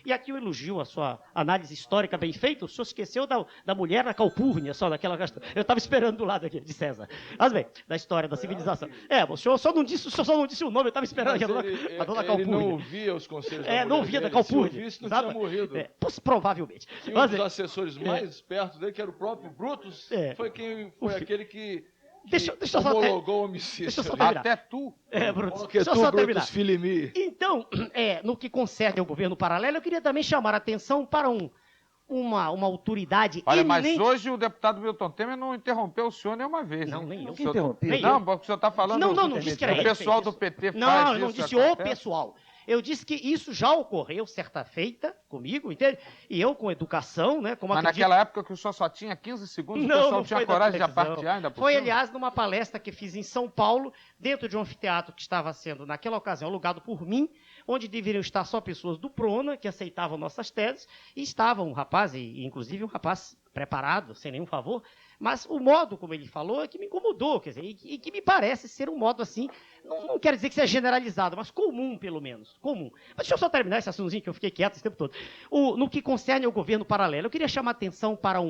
[SPEAKER 4] E aqui eu elogio a sua análise histórica bem feita. O senhor esqueceu da mulher na Calpurnia, só daquela questão. Eu estava esperando do lado aqui, de César. Mas bem, da história da civilização. O senhor só não disse o nome, eu estava esperando aqui a dona Calpurnia.
[SPEAKER 5] Ele não ouvia os conselhos da mulher
[SPEAKER 4] não ouvia
[SPEAKER 5] dele.
[SPEAKER 4] da Calpurnia.
[SPEAKER 5] Se ouvisse, não tinha morrido.
[SPEAKER 4] Provavelmente.
[SPEAKER 5] E um dos assessores mais perto dele, que era o próprio Brutus, foi aquele que
[SPEAKER 4] Deixa eu só
[SPEAKER 5] homologou o homicídio.
[SPEAKER 4] Deixa eu só terminar.
[SPEAKER 3] Até tu.
[SPEAKER 4] Brutus.
[SPEAKER 5] Deixa eu só terminar. Filimi.
[SPEAKER 4] Então, no que concerne ao governo paralelo, eu queria também chamar a atenção para uma autoridade
[SPEAKER 3] Olha, mas
[SPEAKER 4] eminente...
[SPEAKER 3] hoje o deputado Milton Temer não interrompeu o senhor nenhuma vez.
[SPEAKER 4] Não,
[SPEAKER 3] hein?
[SPEAKER 4] nem eu.
[SPEAKER 3] O senhor-
[SPEAKER 6] interrompi.
[SPEAKER 4] Nem
[SPEAKER 3] Não,
[SPEAKER 4] eu.
[SPEAKER 3] porque o senhor está falando...
[SPEAKER 4] Não disse que era
[SPEAKER 3] o
[SPEAKER 4] ele que
[SPEAKER 3] pessoal
[SPEAKER 4] fez
[SPEAKER 3] do PT faz
[SPEAKER 4] Não, eu
[SPEAKER 3] isso.
[SPEAKER 4] não disse
[SPEAKER 3] acontece.
[SPEAKER 4] o pessoal. Eu disse que isso já ocorreu certa feita comigo, entende? E eu com educação, né? Como
[SPEAKER 3] Mas
[SPEAKER 4] acredito...
[SPEAKER 3] naquela época que o senhor só tinha 15 segundos,
[SPEAKER 4] Não,
[SPEAKER 3] o pessoal
[SPEAKER 4] não
[SPEAKER 3] tinha
[SPEAKER 4] foi da
[SPEAKER 3] coragem de
[SPEAKER 4] televisão.
[SPEAKER 3] apartear ainda por
[SPEAKER 4] Foi,
[SPEAKER 3] cima?
[SPEAKER 4] aliás, numa palestra que fiz em São Paulo, dentro de um anfiteatro que estava sendo, naquela ocasião, alugado por mim, onde deveriam estar só pessoas do PRONA, que aceitavam nossas teses, e estava um rapaz, e inclusive um rapaz preparado, sem nenhum favor, mas o modo como ele falou é que me incomodou, quer dizer, e que me parece ser um modo assim, não quero dizer que seja generalizado, mas comum, pelo menos, comum. Mas deixa eu só terminar esse assuntozinho que eu fiquei quieto esse tempo todo. No que concerne ao governo paralelo, eu queria chamar a atenção para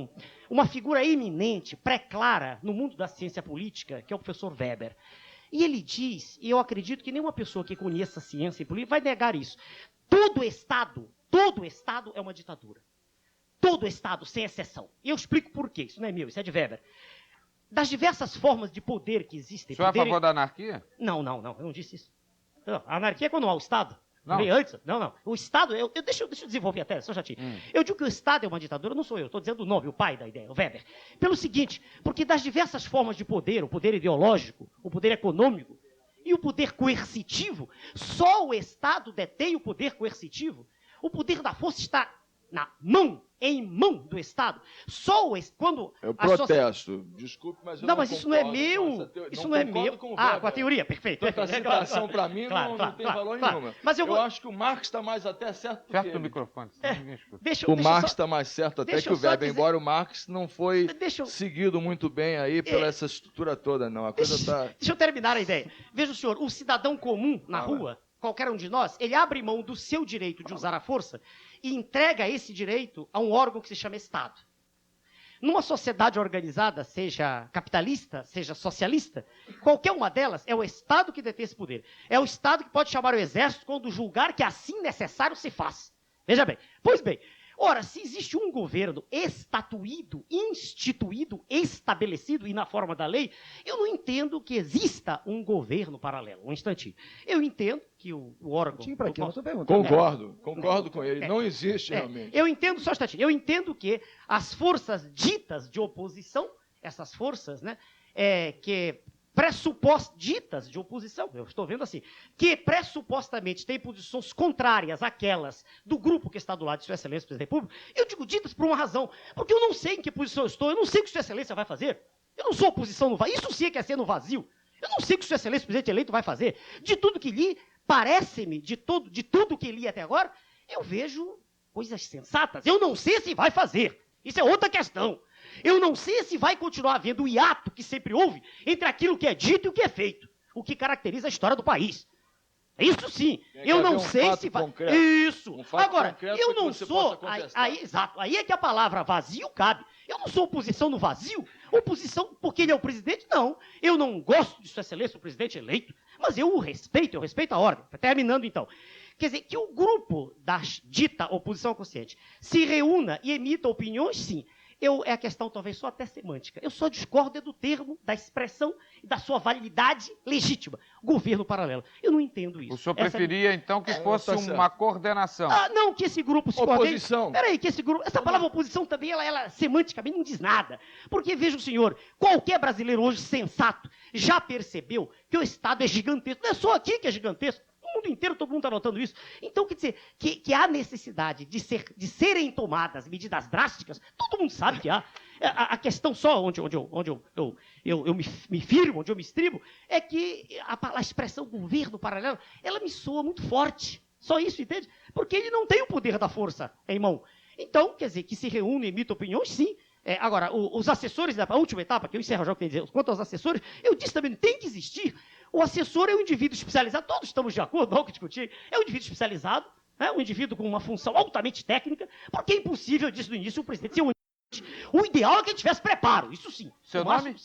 [SPEAKER 4] uma figura eminente, pré-clara, no mundo da ciência política, que é o professor Weber. E ele diz, e eu acredito que nenhuma pessoa que conheça ciência e política vai negar isso, todo Estado é uma ditadura. Todo Estado, sem exceção. E eu explico por quê. Isso não é meu, isso é de Weber. Das diversas formas de poder que existem...
[SPEAKER 3] O senhor é a favor da anarquia?
[SPEAKER 4] Não, eu não disse isso. Não, a anarquia é quando há o Estado.
[SPEAKER 3] Não.
[SPEAKER 4] Veio antes. Não. O Estado... Deixa eu desenvolver a tese, só já tinha. Eu digo que o Estado é uma ditadura, não sou eu. Estou dizendo o nome, o pai da ideia, o Weber. Pelo seguinte, porque das diversas formas de poder, o poder ideológico, o poder econômico e o poder coercitivo, só o Estado detém o poder coercitivo. O poder da força está em mão do Estado. Quando
[SPEAKER 5] Eu
[SPEAKER 4] a sociedade...
[SPEAKER 5] protesto. Desculpe, mas eu
[SPEAKER 4] Não, mas isso não é
[SPEAKER 5] concordo com
[SPEAKER 4] meu.
[SPEAKER 5] essa teoria.
[SPEAKER 4] Isso não é
[SPEAKER 5] concordo
[SPEAKER 4] meu.
[SPEAKER 5] com o
[SPEAKER 4] Com a
[SPEAKER 5] Weber.
[SPEAKER 4] teoria, perfeito.
[SPEAKER 5] Tanta citação para mim
[SPEAKER 4] Claro,
[SPEAKER 5] não tem valor
[SPEAKER 4] claro.
[SPEAKER 5] nenhuma.
[SPEAKER 4] Mas eu
[SPEAKER 5] acho que o Marx está mais até certo do que
[SPEAKER 3] Perto do
[SPEAKER 5] ele.
[SPEAKER 3] microfone, senão ninguém escuta.
[SPEAKER 5] O Marx está mais certo até
[SPEAKER 4] deixa
[SPEAKER 5] que o
[SPEAKER 4] eu só
[SPEAKER 5] Weber,
[SPEAKER 4] dizer-
[SPEAKER 5] embora o Marx não foi
[SPEAKER 4] Deixa eu-
[SPEAKER 5] seguido muito bem aí pela essa estrutura toda, não. A coisa está...
[SPEAKER 4] Deixa eu terminar a ideia. Veja o senhor, o cidadão comum na rua, qualquer um de nós, ele abre mão do seu direito de usar a força e entrega esse direito a um órgão que se chama Estado. Numa sociedade organizada, seja capitalista, seja socialista, qualquer uma delas é o Estado que detém esse poder. É o Estado que pode chamar o Exército quando julgar que assim necessário se faz. Veja bem. Pois bem, ora, se existe um governo estatuído, instituído, estabelecido e na forma da lei, eu não entendo que exista um governo paralelo. Um instantinho. Eu entendo que o órgão...
[SPEAKER 6] Tinha para quê? Eu não estou perguntando.
[SPEAKER 5] Concordo com ele. Não existe realmente.
[SPEAKER 4] Eu entendo, só um instantinho, eu entendo que as forças ditas de oposição, essas forças, né, ditas de oposição, eu estou vendo assim, que pressupostamente têm posições contrárias àquelas do grupo que está do lado de Sua Excelência, Presidente da República, eu digo ditas por uma razão, porque eu não sei em que posição eu estou, eu não sei o que Sua Excelência vai fazer, eu não sou oposição no vazio, isso sim é que é ser no vazio, eu não sei o que Sua Excelência, Presidente eleito, vai fazer, de tudo que li, parece-me, de tudo que li até agora, eu vejo coisas sensatas, eu não sei se vai fazer, isso é outra questão. Eu não sei se vai continuar havendo o hiato que sempre houve entre aquilo que é dito e o que é feito, o que caracteriza a história do país. Isso sim. Eu não sei se vai... Isso. Agora, eu não sou... Exato. Aí é que a palavra vazio cabe. Eu não sou oposição no vazio. Oposição porque ele é o presidente? Não. Eu não gosto de Sua Excelência, o presidente eleito. Mas eu respeito a ordem. Terminando, então. Quer dizer, que o grupo da dita oposição consciente se reúna e emita opiniões, sim. É a questão talvez só até semântica. Eu só discordo do termo, da expressão e da sua validade legítima. Governo paralelo. Eu não entendo isso.
[SPEAKER 3] O senhor preferia, então, que fosse uma coordenação?
[SPEAKER 4] Não, que esse grupo se coordene.
[SPEAKER 5] Oposição.
[SPEAKER 4] Peraí, que esse grupo... Essa palavra oposição também, ela semanticamente não diz nada. Porque, veja o senhor, qualquer brasileiro hoje sensato já percebeu que o Estado é gigantesco. Não é só aqui que é gigantesco. No mundo inteiro todo mundo está notando isso. Então, quer dizer, que há necessidade de serem tomadas medidas drásticas, todo mundo sabe que há. A questão só onde eu me firmo, onde eu me estribo, é que a expressão governo paralelo, ela me soa muito forte. Só isso, entende? Porque ele não tem o poder da força em mão. Então, quer dizer, que se reúne e emite opiniões, sim. Agora, os assessores, da última etapa, que eu encerro já o que tem a dizer, quanto aos assessores, eu disse também, tem que existir. O assessor é um indivíduo especializado, todos estamos de acordo, não há o que discutir, é um indivíduo especializado, um indivíduo com uma função altamente técnica, porque é impossível, eu disse no início, o presidente ser o ideal é que ele tivesse preparo, isso sim.
[SPEAKER 3] Seu nome?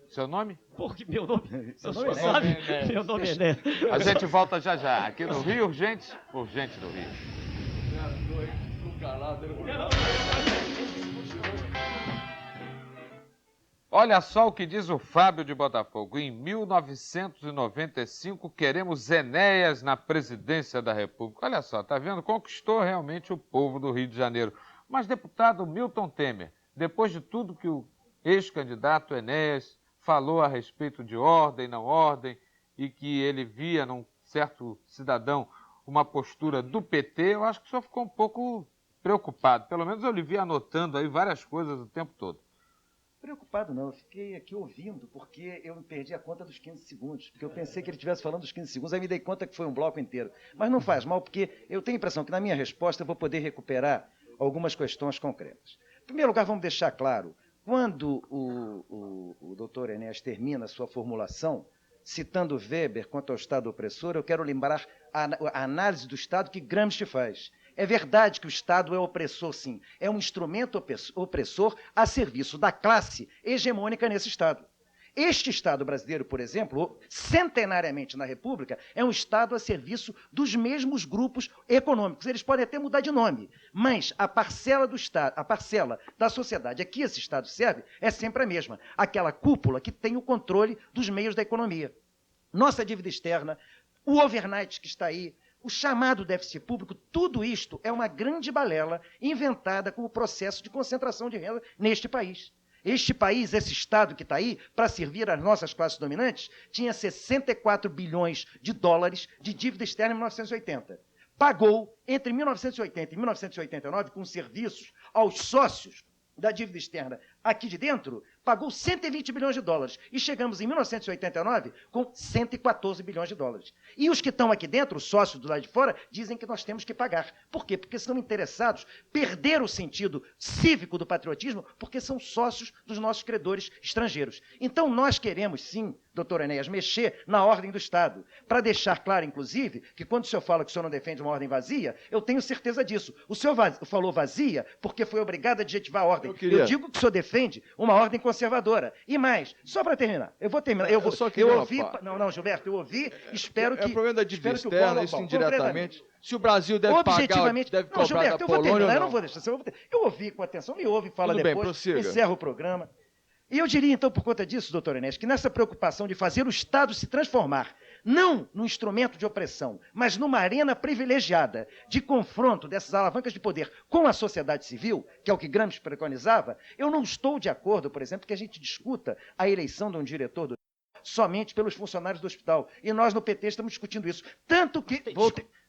[SPEAKER 4] Seu
[SPEAKER 3] nome?
[SPEAKER 4] Porque meu nome, seu nome sabe? Meu nome é Neto.
[SPEAKER 3] A gente volta já já, aqui no Rio Urgente do Rio. Olha só o que diz o Fábio de Botafogo. Em 1995, queremos Enéas na presidência da República. Olha só, tá vendo? Conquistou realmente o povo do Rio de Janeiro. Mas, deputado Milton Temer, depois de tudo que o ex-candidato Enéas falou a respeito de ordem, não ordem, e que ele via num certo cidadão uma postura do PT, eu acho que o senhor ficou um pouco preocupado. Pelo menos eu lhe vi anotando aí várias coisas o tempo todo.
[SPEAKER 6] Preocupado não, eu fiquei aqui ouvindo, porque eu perdi a conta dos 15 segundos, porque eu pensei que ele estivesse falando dos 15 segundos, aí me dei conta que foi um bloco inteiro. Mas não faz mal, porque eu tenho a impressão que na minha resposta eu vou poder recuperar algumas questões concretas. Em primeiro lugar, vamos deixar claro, quando o doutor Enéas termina a sua formulação, citando Weber quanto ao Estado opressor, eu quero lembrar a análise do Estado que Gramsci faz. É verdade que o Estado é opressor, sim. É um instrumento opressor a serviço da classe hegemônica nesse Estado. Este Estado brasileiro, por exemplo, centenariamente na República, é um Estado a serviço dos mesmos grupos econômicos. Eles podem até mudar de nome, mas a parcela do Estado, a parcela da sociedade a que esse Estado serve é sempre a mesma. Aquela cúpula que tem o controle dos meios da economia. Nossa dívida externa, o overnight que está aí, o chamado déficit público, tudo isto é uma grande balela inventada como processo de concentração de renda neste país. Este país, esse Estado que está aí, para servir às nossas classes dominantes, tinha 64 bilhões de dólares de dívida externa em 1980. Pagou, entre 1980 e 1989, com serviços aos sócios da dívida externa aqui de dentro, pagou 120 bilhões de dólares. E chegamos em 1989 com 114 bilhões de dólares. E os que estão aqui dentro, os sócios do lado de fora, dizem que nós temos que pagar. Por quê? Porque estão interessados, perderam o sentido cívico do patriotismo, porque são sócios dos nossos credores estrangeiros. Então nós queremos, sim, doutor Enéas, mexer na ordem do Estado, para deixar claro, inclusive, que quando o senhor fala que o senhor não defende uma ordem vazia, eu tenho certeza disso. O senhor falou vazia porque foi obrigado a adjetivar a ordem. Eu digo que o senhor defende uma ordem conservadora. E mais, só para terminar, eu vou terminar. Eu ouvi. Não, Gilberto, eu ouvi, espero que.
[SPEAKER 5] É o problema da dívida externa, isso indiretamente. Se o Brasil deve
[SPEAKER 6] objetivamente,
[SPEAKER 5] pagar, deve
[SPEAKER 6] não,
[SPEAKER 5] cobrar
[SPEAKER 6] Gilberto,
[SPEAKER 5] da
[SPEAKER 6] eu vou
[SPEAKER 5] Polônia
[SPEAKER 6] terminar,
[SPEAKER 5] ou
[SPEAKER 6] eu não vou deixar. Eu ouvi com atenção, me ouve, fala
[SPEAKER 5] Tudo
[SPEAKER 6] depois,
[SPEAKER 5] bem, prossiga.
[SPEAKER 6] encerra o programa. E eu diria, então, por conta disso, doutor Enéas, que nessa preocupação de fazer o Estado se transformar, não num instrumento de opressão, mas numa arena privilegiada de confronto dessas alavancas de poder com a sociedade civil, que é o que Gramsci preconizava, eu não estou de acordo, por exemplo, que a gente discuta a eleição de um diretor do somente pelos funcionários do hospital. E nós no PT estamos discutindo isso. Tanto que...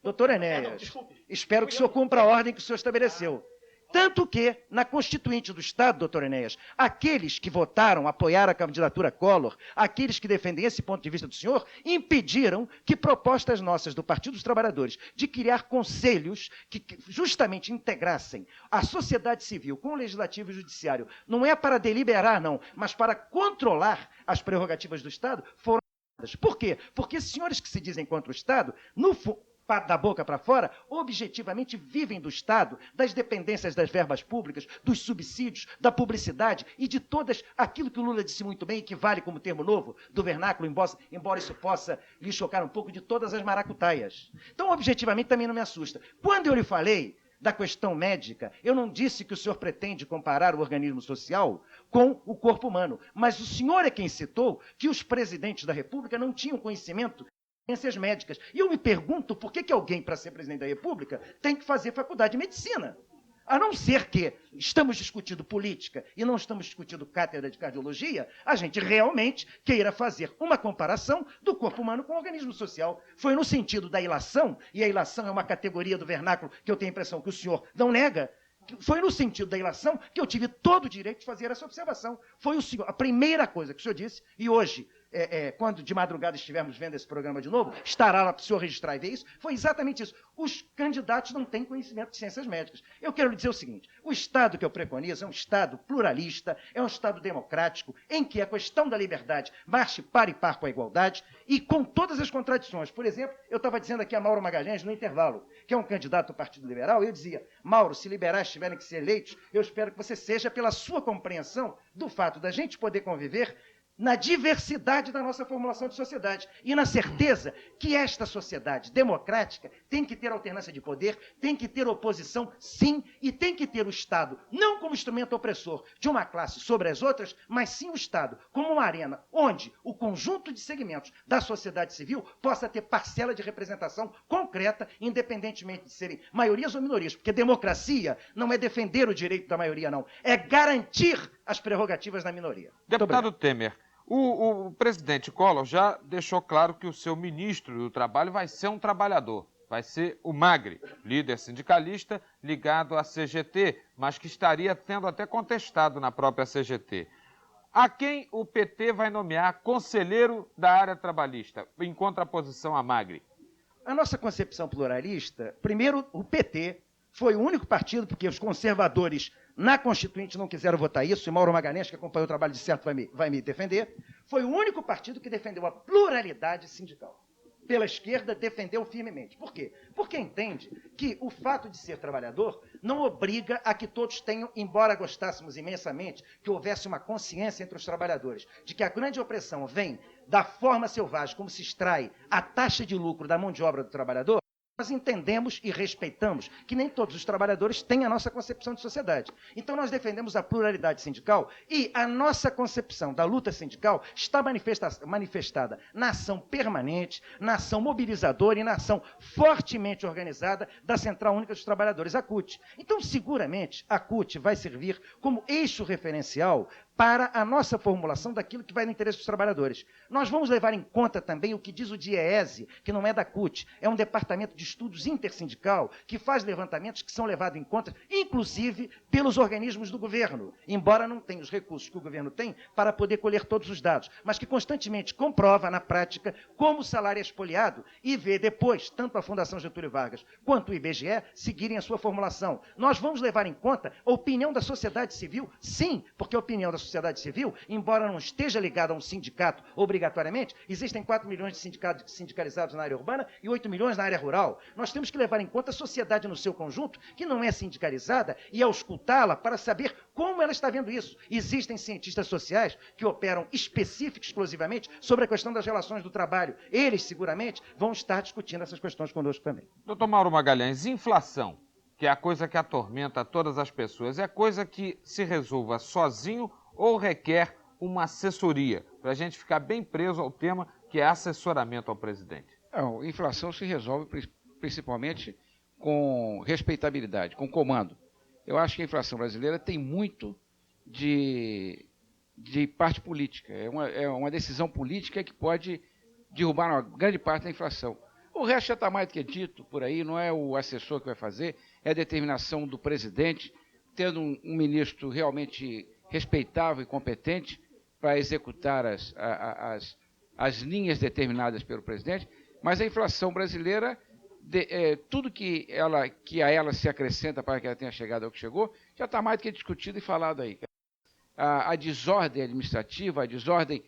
[SPEAKER 6] Doutor Enéas, espero que o senhor cumpra a ordem que o senhor estabeleceu. Tanto que, na Constituinte do Estado, doutor Enéas, aqueles que votaram, apoiaram a candidatura Collor, aqueles que defendem esse ponto de vista do senhor, impediram que propostas nossas do Partido dos Trabalhadores de criar conselhos que justamente integrassem a sociedade civil com o legislativo e o judiciário, não é para deliberar, não, mas para controlar as prerrogativas do Estado, foram... Por quê? Porque esses senhores que se dizem contra o Estado, no fundo, da boca para fora, objetivamente vivem do Estado, das dependências das verbas públicas, dos subsídios, da publicidade e de todas aquilo que o Lula disse muito bem, que vale como termo novo do vernáculo, embora isso possa lhe chocar um pouco, de todas as maracutaias. Então, objetivamente, também não me assusta. Quando eu lhe falei da questão médica, eu não disse que o senhor pretende comparar o organismo social com o corpo humano, mas o senhor é quem citou que os presidentes da República não tinham conhecimento ciências médicas. E eu me pergunto por que alguém, para ser presidente da República, tem que fazer faculdade de medicina. A não ser que estamos discutindo política e não estamos discutindo cátedra de cardiologia, a gente realmente queira fazer uma comparação do corpo humano com o organismo social. Foi no sentido da ilação, e a ilação é uma categoria do vernáculo que eu tenho a impressão que o senhor não nega, foi no sentido da ilação que eu tive todo o direito de fazer essa observação. Foi o senhor, a primeira coisa que o senhor disse, e hoje, quando de madrugada estivermos vendo esse programa de novo, estará lá para o senhor registrar e ver isso, foi exatamente isso. Os candidatos não têm conhecimento de ciências médicas. Eu quero lhe dizer o seguinte, o Estado que eu preconizo é um Estado pluralista, é um Estado democrático, em que a questão da liberdade marche par e par com a igualdade e com todas as contradições. Por exemplo, eu estava dizendo aqui a Mauro Magalhães, no intervalo, que é um candidato do Partido Liberal, e eu dizia, Mauro, se liberais tiverem que ser eleitos, eu espero que você seja pela sua compreensão do fato da gente poder conviver
[SPEAKER 8] na diversidade da nossa formulação de sociedade e na certeza que esta sociedade democrática tem que ter alternância de poder, tem que ter oposição, sim, e tem que ter o Estado não como instrumento opressor de uma classe sobre as outras, mas sim o Estado como uma arena onde o conjunto de segmentos da sociedade civil possa ter parcela de representação concreta, independentemente de serem maiorias ou minorias, porque democracia não é defender o direito da maioria, não, é garantir as prerrogativas da minoria.
[SPEAKER 3] Deputado Temer, o presidente Collor já deixou claro que o seu ministro do Trabalho vai ser um trabalhador, vai ser o Magri, líder sindicalista ligado à CGT, mas que estaria tendo até contestado na própria CGT. A quem o PT vai nomear conselheiro da área trabalhista, em contraposição a Magri?
[SPEAKER 8] A nossa concepção pluralista, primeiro, o PT foi o único partido, porque os conservadores na Constituinte não quiseram votar isso, e Mauro Magalhães, que acompanhou o trabalho de certo, vai me defender, foi o único partido que defendeu a pluralidade sindical. Pela esquerda, defendeu firmemente. Por quê? Porque entende que o fato de ser trabalhador não obriga a que todos tenham, embora gostássemos imensamente, que houvesse uma consciência entre os trabalhadores, de que a grande opressão vem da forma selvagem como se extrai a taxa de lucro da mão de obra do trabalhador. Nós entendemos e respeitamos que nem todos os trabalhadores têm a nossa concepção de sociedade. Então nós defendemos a pluralidade sindical e a nossa concepção da luta sindical está manifestada na ação permanente, na ação mobilizadora e na ação fortemente organizada da Central Única dos Trabalhadores, a CUT. Então, seguramente, a CUT vai servir como eixo referencial para a nossa formulação daquilo que vai no interesse dos trabalhadores. Nós vamos levar em conta também o que diz o DIEESE, que não é da CUT, é um departamento de estudos intersindical que faz levantamentos que são levados em conta, inclusive pelos organismos do governo, embora não tenha os recursos que o governo tem para poder colher todos os dados, mas que constantemente comprova na prática como o salário é expoliado e vê depois, tanto a Fundação Getúlio Vargas quanto o IBGE seguirem a sua formulação. Nós vamos levar em conta a opinião da sociedade civil, sim, porque a opinião da sociedade civil, embora não esteja ligada a um sindicato obrigatoriamente, existem 4 milhões de sindicatos sindicalizados na área urbana e 8 milhões na área rural. Nós temos que levar em conta a sociedade no seu conjunto, que não é sindicalizada, e auscultá-la para saber como ela está vendo isso. Existem cientistas sociais que operam específicos, exclusivamente, sobre a questão das relações do trabalho. Eles, seguramente, vão estar discutindo essas questões conosco também.
[SPEAKER 3] Doutor Mauro Magalhães, inflação, que é a coisa que atormenta todas as pessoas, é coisa que se resolva sozinho ou requer uma assessoria, para a gente ficar bem preso ao tema que é assessoramento ao presidente?
[SPEAKER 7] A inflação se resolve principalmente com respeitabilidade, com comando. Eu acho que a inflação brasileira tem muito de parte política. É uma decisão política que pode derrubar uma grande parte da inflação. O resto já está mais do que dito por aí, não é o assessor que vai fazer, é a determinação do presidente, tendo um ministro realmente respeitável e competente para executar as linhas determinadas pelo presidente, mas a inflação brasileira, tudo que a ela se acrescenta para que ela tenha chegado ao que chegou, já está mais do que discutido e falado aí. A desordem administrativa, a desordem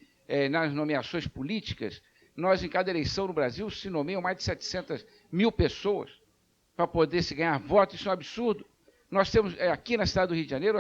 [SPEAKER 7] nas nomeações políticas, nós em cada eleição no Brasil se nomeiam mais de 700 mil pessoas para poder se ganhar votos, isso é um absurdo. Nós temos aqui na cidade do Rio de Janeiro,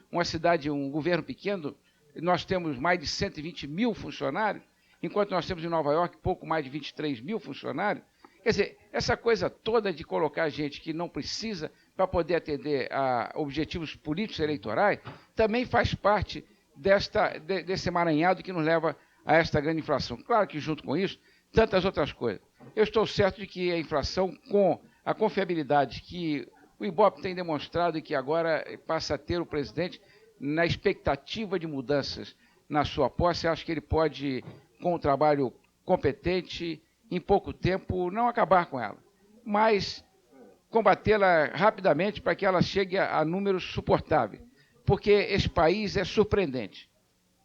[SPEAKER 7] uma cidade, um governo pequeno, nós temos mais de 120 mil funcionários, enquanto nós temos em Nova York pouco mais de 23 mil funcionários. Quer dizer, essa coisa toda de colocar gente que não precisa para poder atender a objetivos políticos e eleitorais, também faz parte desse emaranhado que nos leva a esta grande inflação. Claro que junto com isso, tantas outras coisas. Eu estou certo de que a inflação, com a confiabilidade que o Ibope tem demonstrado e que agora passa a ter o presidente na expectativa de mudanças na sua posse, acho que ele pode, com um trabalho competente, em pouco tempo, não acabar com ela, mas combatê-la rapidamente para que ela chegue a números suportáveis, porque esse país é surpreendente.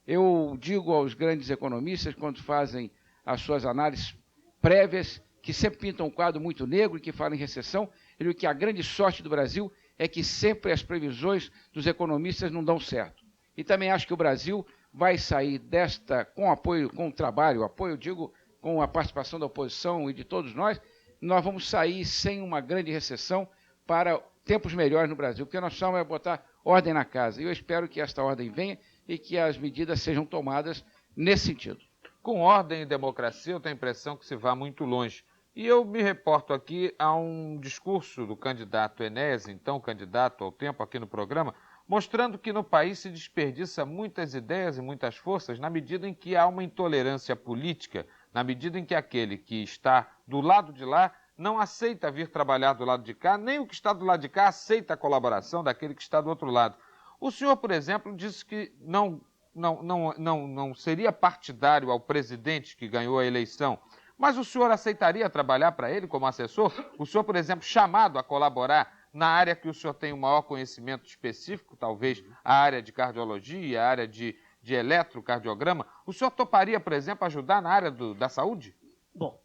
[SPEAKER 7] Eu digo aos grandes economistas, quando fazem as suas análises prévias, que sempre pintam um quadro muito negro e que falam em recessão, eu digo que a grande sorte do Brasil é que sempre as previsões dos economistas não dão certo. E também acho que o Brasil vai sair desta, com apoio, com o trabalho, apoio, digo, com a participação da oposição e de todos nós vamos sair sem uma grande recessão para tempos melhores no Brasil, porque nós precisamos botar ordem na casa. E eu espero que esta ordem venha e que as medidas sejam tomadas nesse sentido.
[SPEAKER 3] Com ordem e democracia, eu tenho a impressão que se vai muito longe. E eu me reporto aqui a um discurso do candidato Enéas, então candidato ao tempo aqui no programa, mostrando que no país se desperdiça muitas ideias e muitas forças na medida em que há uma intolerância política, na medida em que aquele que está do lado de lá não aceita vir trabalhar do lado de cá, nem o que está do lado de cá aceita a colaboração daquele que está do outro lado. O senhor, por exemplo, disse que não seria partidário ao presidente que ganhou a eleição, mas o senhor aceitaria trabalhar para ele como assessor? O senhor, por exemplo, chamado a colaborar na área que o senhor tem o maior conhecimento específico, talvez a área de cardiologia, a área de eletrocardiograma, o senhor toparia, por exemplo, ajudar na área da saúde?
[SPEAKER 4] Bom,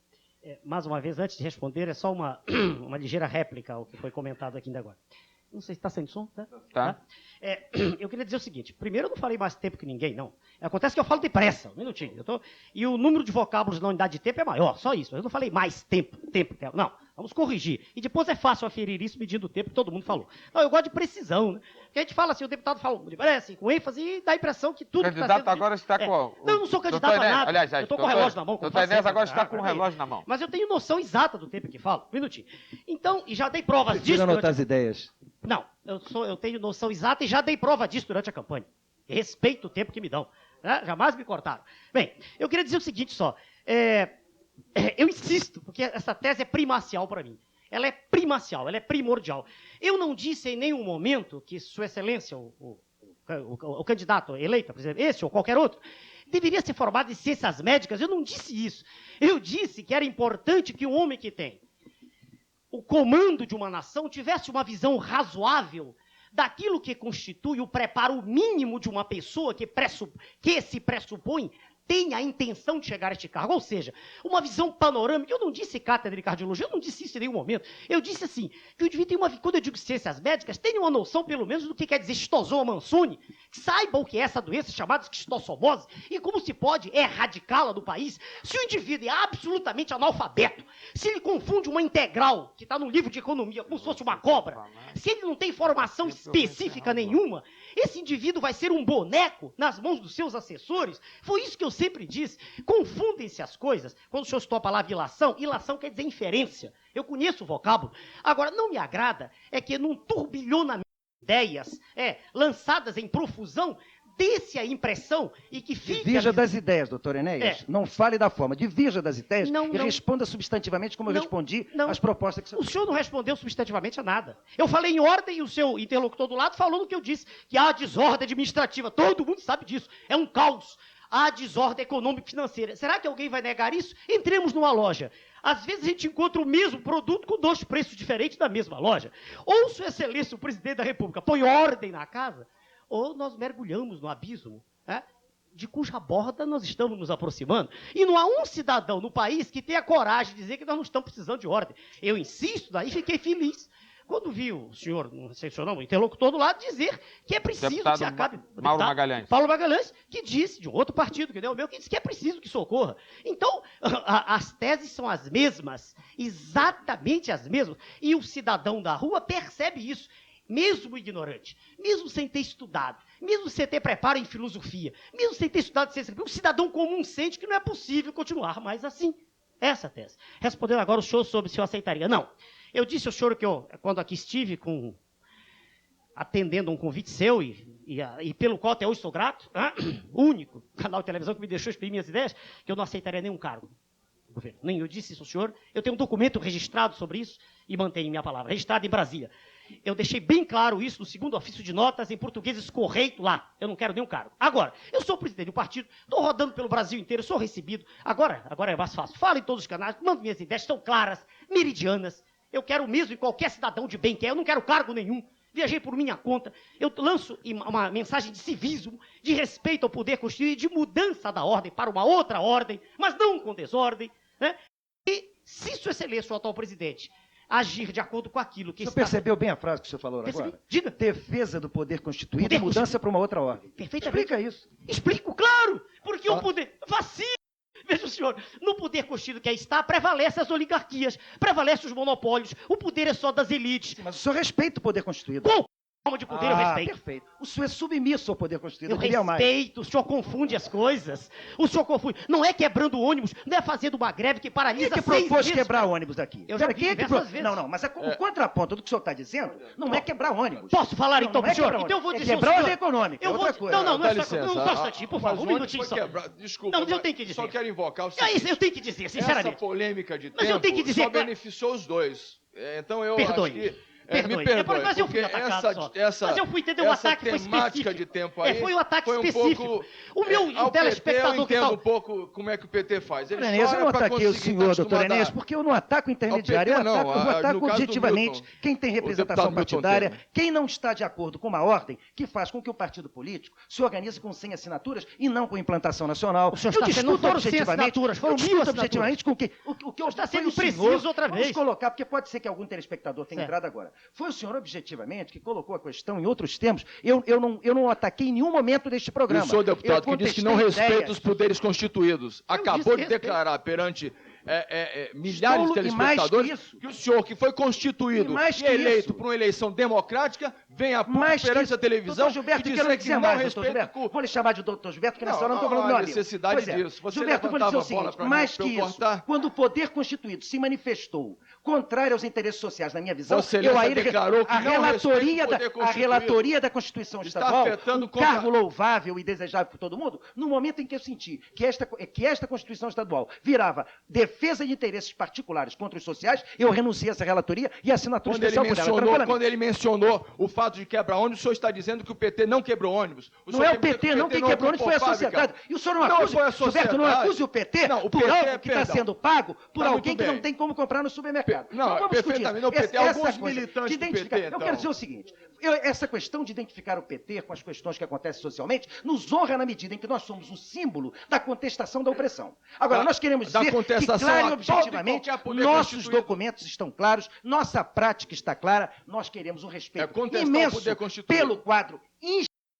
[SPEAKER 4] mais uma vez, antes de responder, é só uma ligeira réplica ao que foi comentado aqui ainda agora. Não sei se está sem som, tá?
[SPEAKER 3] Tá.
[SPEAKER 4] Eu queria dizer o seguinte. Primeiro, eu não falei mais tempo que ninguém, não. Acontece que eu falo depressa, um minutinho. E o número de vocábulos na unidade de tempo é maior, só isso. Eu não falei mais tempo. Não, vamos corrigir. E depois é fácil aferir isso medindo o tempo que todo mundo falou. Não, eu gosto de precisão, né? Porque a gente fala assim, o deputado fala depressa, com ênfase, e dá a impressão que tudo
[SPEAKER 3] O candidato agora está com...
[SPEAKER 4] Não, eu não sou candidato a nada.
[SPEAKER 3] Aliás,
[SPEAKER 4] eu estou com o relógio na mão.
[SPEAKER 3] O doutor Enéas agora está com o relógio na mão.
[SPEAKER 4] Mas eu tenho noção exata do tempo que falo. Um minutinho. Então, e já dei provas disso.
[SPEAKER 6] Prefiro anotar as ideias.
[SPEAKER 4] Não, eu tenho noção exata e já dei prova disso durante a campanha. Respeito o tempo que me dão. Né? Jamais me cortaram. Bem, eu queria dizer o seguinte só. Eu insisto, porque essa tese é primacial para mim. Ela é primacial, ela é primordial. Eu não disse em nenhum momento que Sua Excelência, o candidato eleito, por exemplo, esse ou qualquer outro, deveria ser formado em ciências médicas. Eu não disse isso. Eu disse que era importante que um homem que tem o comando de uma nação tivesse uma visão razoável daquilo que constitui o preparo mínimo de uma pessoa que se pressupõe tenha a intenção de chegar a este cargo. Ou seja, uma visão panorâmica. Eu não disse cátedra de cardiologia, eu não disse isso em nenhum momento. Eu disse assim, que o indivíduo tem quando eu digo ciências médicas, tenha uma noção, pelo menos, do que quer dizer schistosoma mansoni, que saiba o que é essa doença chamada esquistossomose e como se pode erradicá-la do país. Se o indivíduo é absolutamente analfabeto, se ele confunde uma integral, que está no livro de economia, como se fosse uma cobra, se ele não tem formação específica nenhuma, esse indivíduo vai ser um boneco nas mãos dos seus assessores. Foi isso que eu sempre disse. Confundem-se as coisas. Quando o senhor citou a palavra ilação, ilação quer dizer inferência. Eu conheço o vocábulo. Agora, não me agrada é que num turbilhonamento de ideias lançadas em profusão, dê-se a impressão e que fique...
[SPEAKER 8] Divirja das ideias, doutor Enéas. Não fale da forma. Divirja das ideias e responda substantivamente como eu respondi às propostas que você...
[SPEAKER 4] O senhor não respondeu substantivamente a nada. Eu falei em ordem e o seu interlocutor do lado falou no que eu disse, que há desordem administrativa. Todo mundo sabe disso. É um caos. Há desordem econômica e financeira. Será que alguém vai negar isso? Entremos numa loja. Às vezes a gente encontra o mesmo produto com 2 preços diferentes na mesma loja. Ou Sua Excelência, o Presidente da República, põe ordem na casa, ou nós mergulhamos no abismo, de cuja borda nós estamos nos aproximando. E não há um cidadão no país que tenha coragem de dizer que nós não estamos precisando de ordem. Eu insisto, daí fiquei feliz quando vi o senhor, não sei se o senhor não, o interlocutor do lado, dizer que é preciso que se acabe...
[SPEAKER 3] Mauro Magalhães.
[SPEAKER 4] Paulo Magalhães, que disse, de um outro partido, que não é o meu, que disse que é preciso que socorra. Então, as teses são as mesmas, exatamente as mesmas. E o cidadão da rua percebe isso. Mesmo ignorante, mesmo sem ter estudado, mesmo sem ter preparo em filosofia, mesmo sem ter estudado ciência, o cidadão comum sente que não é possível continuar mais assim. Essa é a tese. Respondendo agora o senhor sobre se eu aceitaria. Não. Eu disse ao senhor que quando aqui estive atendendo um convite seu e pelo qual até hoje estou grato, o único canal de televisão que me deixou exprimir minhas ideias, que eu não aceitaria nenhum cargo do governo. Nem eu disse isso ao senhor. Eu tenho um documento registrado sobre isso e mantenho minha palavra, registrado em Brasília. Eu deixei bem claro isso no 2º ofício de notas, em português escorreito lá. Eu não quero nenhum cargo. Agora, eu sou presidente do partido, estou rodando pelo Brasil inteiro, sou recebido. Agora é mais fácil. Falo em todos os canais, mando minhas ideias, são claras, meridianas. Eu quero o mesmo em qualquer cidadão de bem que eu não quero cargo nenhum. Viajei por minha conta. Eu lanço uma mensagem de civismo, de respeito ao poder constituído, de mudança da ordem para uma outra ordem, mas não com desordem. Né? E se Sua Excelência, o atual presidente, agir de acordo com aquilo que
[SPEAKER 8] o senhor percebeu bem a frase que o senhor falou agora?
[SPEAKER 4] Diga.
[SPEAKER 8] Defesa do poder constituído e mudança para uma outra ordem.
[SPEAKER 4] Perfeitamente.
[SPEAKER 8] Explica isso.
[SPEAKER 4] Explico, claro. Porque o poder... Vacilo. Veja o senhor, no poder constituído que aí está, prevalecem as oligarquias, prevalecem os monopólios, o poder é só das elites.
[SPEAKER 8] Sim, mas o senhor respeita o poder constituído.
[SPEAKER 4] Bom, Forma de poder eu respeito.
[SPEAKER 8] Perfeito. O senhor é submisso ao poder constituído.
[SPEAKER 4] Eu
[SPEAKER 8] queria mais.
[SPEAKER 4] respeito, o senhor confunde as coisas. O senhor confunde. Não é quebrando ônibus, não é fazendo uma greve que paralisa
[SPEAKER 8] Quem é que
[SPEAKER 4] 6
[SPEAKER 8] propôs
[SPEAKER 4] meses.
[SPEAKER 8] quebrar ônibus aqui?
[SPEAKER 4] Eu já vi
[SPEAKER 8] Quem é que
[SPEAKER 4] diversas vezes.
[SPEAKER 8] Não, mas o contraponto do que o senhor está dizendo não é quebrar ônibus.
[SPEAKER 4] Posso falar então
[SPEAKER 8] não
[SPEAKER 4] pro
[SPEAKER 8] é
[SPEAKER 4] senhor?
[SPEAKER 8] quebrar
[SPEAKER 4] Então eu vou
[SPEAKER 8] ônibus.
[SPEAKER 4] dizer
[SPEAKER 8] É
[SPEAKER 4] ao
[SPEAKER 8] quebrar
[SPEAKER 4] senhor.
[SPEAKER 8] ordem econômica,
[SPEAKER 4] Eu vou...
[SPEAKER 8] outra coisa.
[SPEAKER 4] Não,
[SPEAKER 5] Dá
[SPEAKER 4] só
[SPEAKER 5] licença,
[SPEAKER 4] um instantinho, por favor, um
[SPEAKER 5] mas
[SPEAKER 4] minutinho
[SPEAKER 5] ônibus
[SPEAKER 4] só.
[SPEAKER 5] foi quebrado. Desculpa,
[SPEAKER 4] Não, mas eu tenho que dizer.
[SPEAKER 5] Só quero invocar o
[SPEAKER 4] É
[SPEAKER 5] seguinte.
[SPEAKER 4] isso, eu tenho que dizer, sinceramente.
[SPEAKER 5] Essa polêmica de
[SPEAKER 4] Mas eu tenho que
[SPEAKER 5] tempo
[SPEAKER 4] dizer,
[SPEAKER 5] só
[SPEAKER 4] claro.
[SPEAKER 5] beneficiou os dois. Então eu
[SPEAKER 4] Perdoe.
[SPEAKER 5] acho que...
[SPEAKER 4] Perdoe.
[SPEAKER 5] Me perdoe,
[SPEAKER 4] Mas eu fui
[SPEAKER 5] porque
[SPEAKER 4] atacado só. Mas eu fui entender, o ataque foi
[SPEAKER 5] temática
[SPEAKER 4] específico.
[SPEAKER 5] de tempo aí
[SPEAKER 4] Foi um ataque
[SPEAKER 5] foi um
[SPEAKER 4] específico.
[SPEAKER 5] pouco...
[SPEAKER 4] O meu
[SPEAKER 5] ao
[SPEAKER 4] telespectador
[SPEAKER 5] PT, eu
[SPEAKER 4] que
[SPEAKER 5] entendo
[SPEAKER 4] tá...
[SPEAKER 5] um pouco como é que o PT faz. Ele
[SPEAKER 8] Doutor Enéas, eu não
[SPEAKER 5] chora pra
[SPEAKER 8] ataquei o
[SPEAKER 5] conseguir,
[SPEAKER 8] senhor,
[SPEAKER 5] tá
[SPEAKER 8] doutor
[SPEAKER 5] acostumado
[SPEAKER 8] Enéas,
[SPEAKER 5] a-
[SPEAKER 8] porque eu não ataco o intermediário,
[SPEAKER 5] PT não,
[SPEAKER 8] eu ataco
[SPEAKER 5] no caso do
[SPEAKER 8] objetivamente
[SPEAKER 5] Milton,
[SPEAKER 8] quem tem
[SPEAKER 5] o
[SPEAKER 8] representação
[SPEAKER 5] deputado Milton
[SPEAKER 8] partidária,
[SPEAKER 5] Temer.
[SPEAKER 8] quem não está de acordo com uma ordem que faz com que o partido político se organize com 100 assinaturas e não com implantação nacional.
[SPEAKER 4] O senhor
[SPEAKER 8] Eu
[SPEAKER 4] está sendo- não
[SPEAKER 8] discuto
[SPEAKER 4] foram 100
[SPEAKER 8] objetivamente,
[SPEAKER 4] assinaturas, foram
[SPEAKER 8] eu
[SPEAKER 4] 1000
[SPEAKER 8] discuto
[SPEAKER 4] assinaturas.
[SPEAKER 8] objetivamente com o que eu
[SPEAKER 4] Está
[SPEAKER 8] foi
[SPEAKER 4] sendo
[SPEAKER 8] o senhor-
[SPEAKER 4] preciso outra
[SPEAKER 8] Vamos
[SPEAKER 4] vez.
[SPEAKER 8] colocar, porque pode ser que algum telespectador tenha
[SPEAKER 4] Certo.
[SPEAKER 8] entrado agora. Foi o senhor objetivamente que colocou a questão em outros termos. Eu não ataquei em nenhum momento deste
[SPEAKER 5] E
[SPEAKER 8] programa.
[SPEAKER 5] o senhor, deputado,
[SPEAKER 8] Eu
[SPEAKER 5] que disse que não
[SPEAKER 8] contestei
[SPEAKER 5] respeita
[SPEAKER 8] ideias.
[SPEAKER 5] os poderes constituídos, acabou de
[SPEAKER 4] disse que
[SPEAKER 5] declarar perante milhares de
[SPEAKER 8] Estou- e mais que
[SPEAKER 5] telespectadores
[SPEAKER 8] isso.
[SPEAKER 5] que o senhor, que foi constituído
[SPEAKER 8] E mais
[SPEAKER 5] e
[SPEAKER 8] que
[SPEAKER 5] eleito
[SPEAKER 8] isso.
[SPEAKER 5] por uma eleição democrática, vem a público
[SPEAKER 8] Mais que
[SPEAKER 5] perante
[SPEAKER 8] isso.
[SPEAKER 5] a televisão
[SPEAKER 8] Doutor Gilberto,
[SPEAKER 5] e
[SPEAKER 8] eu quero
[SPEAKER 5] dizer que
[SPEAKER 8] dizer
[SPEAKER 5] não
[SPEAKER 8] mais, doutor
[SPEAKER 5] respeita...
[SPEAKER 8] Gilberto. Vou lhe chamar de doutor Gilberto, porque nessa
[SPEAKER 5] Não,
[SPEAKER 8] hora eu não estou
[SPEAKER 5] não
[SPEAKER 8] falando
[SPEAKER 5] há
[SPEAKER 8] meu amigo.
[SPEAKER 5] necessidade
[SPEAKER 8] Pois é.
[SPEAKER 5] disso. Você
[SPEAKER 8] Gilberto, eu vou lhe dizer o
[SPEAKER 5] levantava a bola
[SPEAKER 8] seguinte,
[SPEAKER 5] pra mim,
[SPEAKER 8] mais
[SPEAKER 5] pra
[SPEAKER 8] que
[SPEAKER 5] eu
[SPEAKER 8] isso,
[SPEAKER 5] cortar.
[SPEAKER 8] quando o poder constituído se manifestou contrário aos interesses sociais, na minha visão,
[SPEAKER 5] Vossa Excelência
[SPEAKER 8] aí
[SPEAKER 5] declarou que
[SPEAKER 8] a
[SPEAKER 5] não
[SPEAKER 8] relatoria
[SPEAKER 5] respeita o
[SPEAKER 8] da,
[SPEAKER 5] poder
[SPEAKER 8] a
[SPEAKER 5] constituído.
[SPEAKER 8] relatoria da Constituição
[SPEAKER 5] Está
[SPEAKER 8] Estadual,
[SPEAKER 5] afetando
[SPEAKER 8] um
[SPEAKER 5] contra-
[SPEAKER 8] cargo louvável e desejável por todo mundo, no momento em que eu senti que esta Constituição Estadual virava defesa de interesses particulares contra os sociais, eu renunciei a essa relatoria e assinatura especial por ela, tranquilamente.
[SPEAKER 5] Quando ele mencionou o fato de quebrar ônibus, o senhor está dizendo que o PT não quebrou ônibus.
[SPEAKER 8] Não é o PT, não. Quem quebrou ônibus foi a
[SPEAKER 5] ocupou
[SPEAKER 8] sociedade.
[SPEAKER 5] fábrica.
[SPEAKER 8] E o senhor não
[SPEAKER 5] Não
[SPEAKER 8] acusa,
[SPEAKER 5] foi a
[SPEAKER 8] Gilberto, não
[SPEAKER 5] sociedade.
[SPEAKER 8] acuse o PT
[SPEAKER 5] Não, o
[SPEAKER 8] por
[SPEAKER 5] PT,
[SPEAKER 8] algo que está
[SPEAKER 5] perdão.
[SPEAKER 8] sendo pago por
[SPEAKER 5] Tá
[SPEAKER 8] alguém
[SPEAKER 5] muito
[SPEAKER 8] que não
[SPEAKER 5] bem.
[SPEAKER 8] tem como comprar no supermercado.
[SPEAKER 5] Não,
[SPEAKER 8] Então, vamos
[SPEAKER 5] perfeitamente.
[SPEAKER 8] discutir.
[SPEAKER 5] Não, PT,
[SPEAKER 8] Essa
[SPEAKER 5] alguns
[SPEAKER 8] coisa
[SPEAKER 5] militantes
[SPEAKER 8] de
[SPEAKER 5] do
[SPEAKER 8] identificar.
[SPEAKER 5] PT,
[SPEAKER 8] Eu quero
[SPEAKER 5] então.
[SPEAKER 8] dizer o seguinte, essa questão de identificar o PT com as questões que acontecem socialmente nos honra na medida em que nós somos um símbolo da contestação da opressão. Agora, nós queremos
[SPEAKER 5] Da
[SPEAKER 8] dizer que,
[SPEAKER 5] contestação
[SPEAKER 8] claro e
[SPEAKER 5] a todo e
[SPEAKER 8] objetivamente,
[SPEAKER 5] qualquer poder
[SPEAKER 8] nossos
[SPEAKER 5] constituído.
[SPEAKER 8] documentos estão claros, nossa prática está clara, nós queremos um
[SPEAKER 5] É
[SPEAKER 8] respeito
[SPEAKER 5] contestar o
[SPEAKER 8] imenso
[SPEAKER 5] poder constituído.
[SPEAKER 8] pelo quadro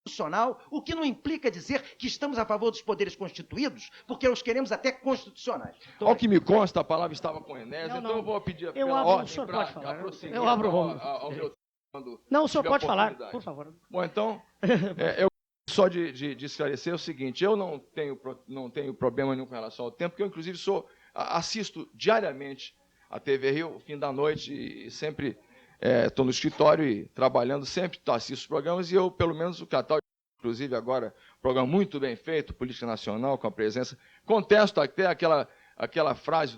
[SPEAKER 8] institucional, o que não implica dizer que estamos a favor dos poderes constituídos, porque os queremos até constitucionais.
[SPEAKER 5] Ao que me consta, a palavra estava com o Enéas,
[SPEAKER 4] Não,
[SPEAKER 5] então
[SPEAKER 4] não.
[SPEAKER 5] eu vou pedir
[SPEAKER 4] Eu
[SPEAKER 5] pela
[SPEAKER 4] abro, o
[SPEAKER 5] ordem
[SPEAKER 4] senhor
[SPEAKER 5] pra
[SPEAKER 4] pode falar.
[SPEAKER 5] prosseguir
[SPEAKER 4] Eu abro,
[SPEAKER 5] ao meu quando
[SPEAKER 4] Não, o senhor
[SPEAKER 5] tiver
[SPEAKER 4] pode falar,
[SPEAKER 5] oportunidade.
[SPEAKER 4] por favor.
[SPEAKER 5] Bom, então, eu só de esclarecer o seguinte, eu não tenho problema nenhum com relação ao tempo, porque eu, inclusive, assisto diariamente a TV Rio, fim da noite, e sempre estou no escritório e trabalhando, sempre assisto os programas, e eu, pelo menos, o Catal, inclusive agora, programa muito bem feito, Política Nacional, com a presença, contesto até aquela frase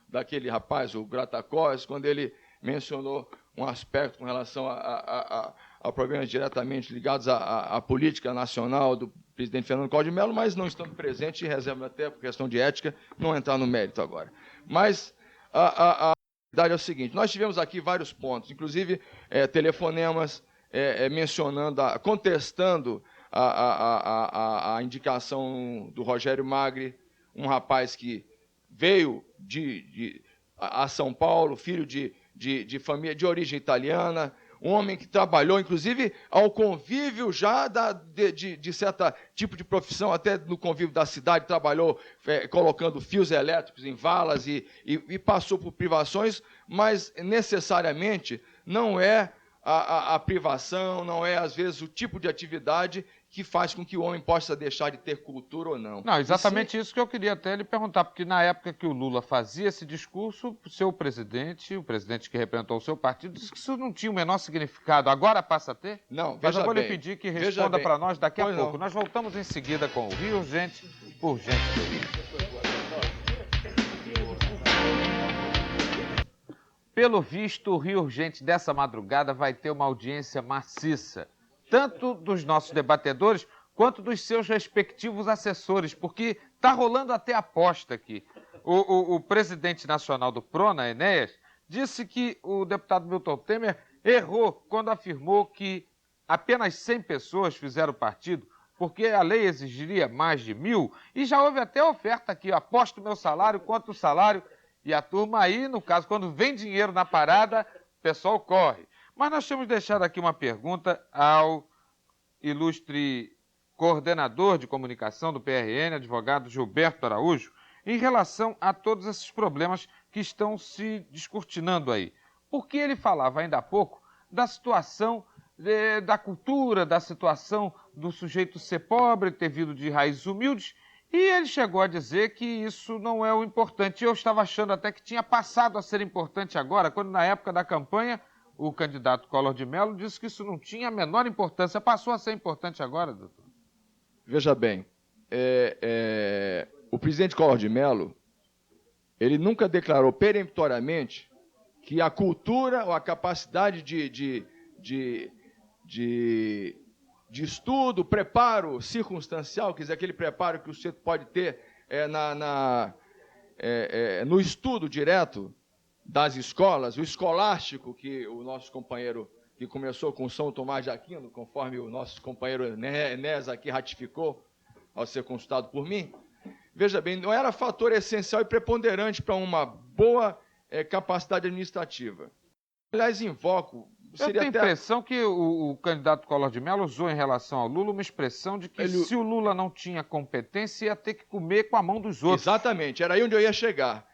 [SPEAKER 5] daquele rapaz, o Gratacós, quando ele mencionou um aspecto com relação a problemas diretamente ligados à política nacional do presidente Fernando Collor de Mello, mas não estando presente, e reservo até por questão de ética, não entrar no mérito agora. Mas a verdade é o seguinte, nós tivemos aqui vários pontos, inclusive telefonemas mencionando, contestando a indicação do Rogério Magri, um rapaz que veio a São Paulo, filho de família de origem italiana, um homem que trabalhou, inclusive, ao convívio já de certo tipo de profissão, até no convívio da cidade, trabalhou colocando fios elétricos em valas e passou por privações, mas necessariamente não é a privação, não é, às vezes, o tipo de atividade que faz com que o homem possa deixar de ter cultura ou não.
[SPEAKER 3] Não, exatamente isso que eu queria até lhe perguntar, porque na época que o Lula fazia esse discurso, o seu presidente, o presidente que representou o seu partido, disse que isso não tinha o menor significado. Agora passa a ter?
[SPEAKER 5] Não,
[SPEAKER 3] Mas
[SPEAKER 5] veja
[SPEAKER 3] eu vou lhe
[SPEAKER 5] bem,
[SPEAKER 3] pedir que
[SPEAKER 5] veja
[SPEAKER 3] responda
[SPEAKER 5] bem.
[SPEAKER 3] para nós daqui a
[SPEAKER 5] Pois
[SPEAKER 3] pouco.
[SPEAKER 5] não.
[SPEAKER 3] Nós voltamos em seguida com o Rio Urgente, Urgente TV. Pelo visto, o Rio Urgente dessa madrugada vai ter uma audiência maciça, tanto dos nossos debatedores quanto dos seus respectivos assessores, porque está rolando até aposta aqui. O presidente nacional do PRONA, Enéas, disse que o deputado Milton Temer errou quando afirmou que apenas 100 pessoas fizeram partido, porque a lei exigiria mais de 1.000, e já houve até oferta aqui, aposto o meu salário, quanto o salário, e a turma aí, no caso, quando vem dinheiro na parada, o pessoal corre. Mas nós temos deixado aqui uma pergunta ao ilustre coordenador de comunicação do PRN, advogado Gilberto Araújo, em relação a todos esses problemas que estão se descortinando aí. Porque ele falava ainda há pouco da situação da cultura, da situação do sujeito ser pobre, ter vindo de raízes humildes, e ele chegou a dizer que isso não é o importante. Eu estava achando até que tinha passado a ser importante agora, quando na época da campanha o candidato Collor de Mello disse que isso não tinha a menor importância. Passou a ser importante agora, doutor?
[SPEAKER 5] Veja bem, o presidente Collor de Mello, ele nunca declarou peremptoriamente que a cultura ou a capacidade de estudo, preparo circunstancial, quer dizer, aquele preparo que o sujeito pode ter no estudo direto das escolas, o escolástico que o nosso companheiro, que começou com São Tomás de Aquino, conforme o nosso companheiro Enéas aqui ratificou, ao ser consultado por mim, veja bem, não era fator essencial e preponderante para uma boa capacidade administrativa. Aliás, invoco...
[SPEAKER 3] Eu tenho a impressão que o candidato Collor de Mello usou em relação ao Lula uma expressão de que se o Lula não tinha competência, ia ter que comer com a mão dos outros.
[SPEAKER 5] Exatamente, era aí onde eu ia chegar.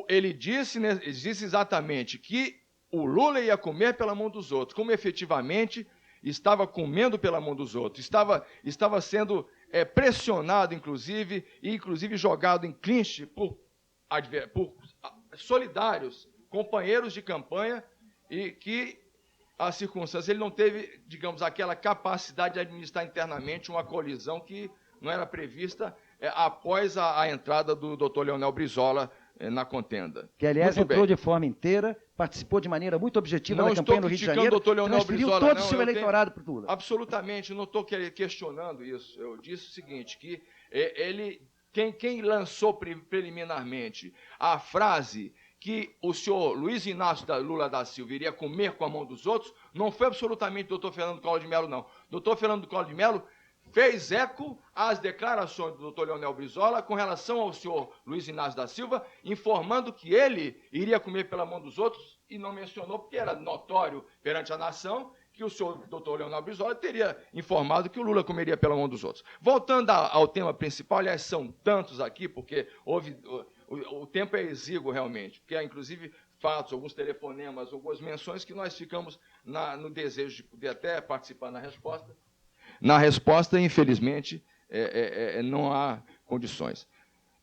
[SPEAKER 5] Ele disse exatamente que o Lula ia comer pela mão dos outros, como efetivamente estava comendo pela mão dos outros, estava sendo pressionado, inclusive jogado em clinch por solidários, companheiros de campanha, e que as circunstâncias, ele não teve, digamos, aquela capacidade de administrar internamente uma colisão que não era prevista após a entrada do doutor Leonel Brizola na contenda.
[SPEAKER 8] Que, aliás, entrou de forma inteira, participou de maneira muito objetiva na campanha no Rio de Janeiro, transferiu todo o seu eleitorado para o Lula.
[SPEAKER 5] Absolutamente, não estou questionando isso. Eu disse o seguinte, que quem lançou preliminarmente a frase que o senhor Luiz Inácio Lula da Silva iria comer com a mão dos outros, não foi absolutamente o doutor Fernando Collor de Mello, não. O doutor Fernando Collor de Mello fez eco às declarações do doutor Leonel Brizola com relação ao senhor Luiz Inácio da Silva, informando que ele iria comer pela mão dos outros, e não mencionou, porque era notório perante a nação, que o senhor doutor Leonel Brizola teria informado que o Lula comeria pela mão dos outros. Voltando ao tema principal, aliás, são tantos aqui, porque o tempo é exíguo realmente, porque há, inclusive, fatos, alguns telefonemas, algumas menções que nós ficamos no desejo de poder até participar na resposta. Na resposta, infelizmente, não há condições.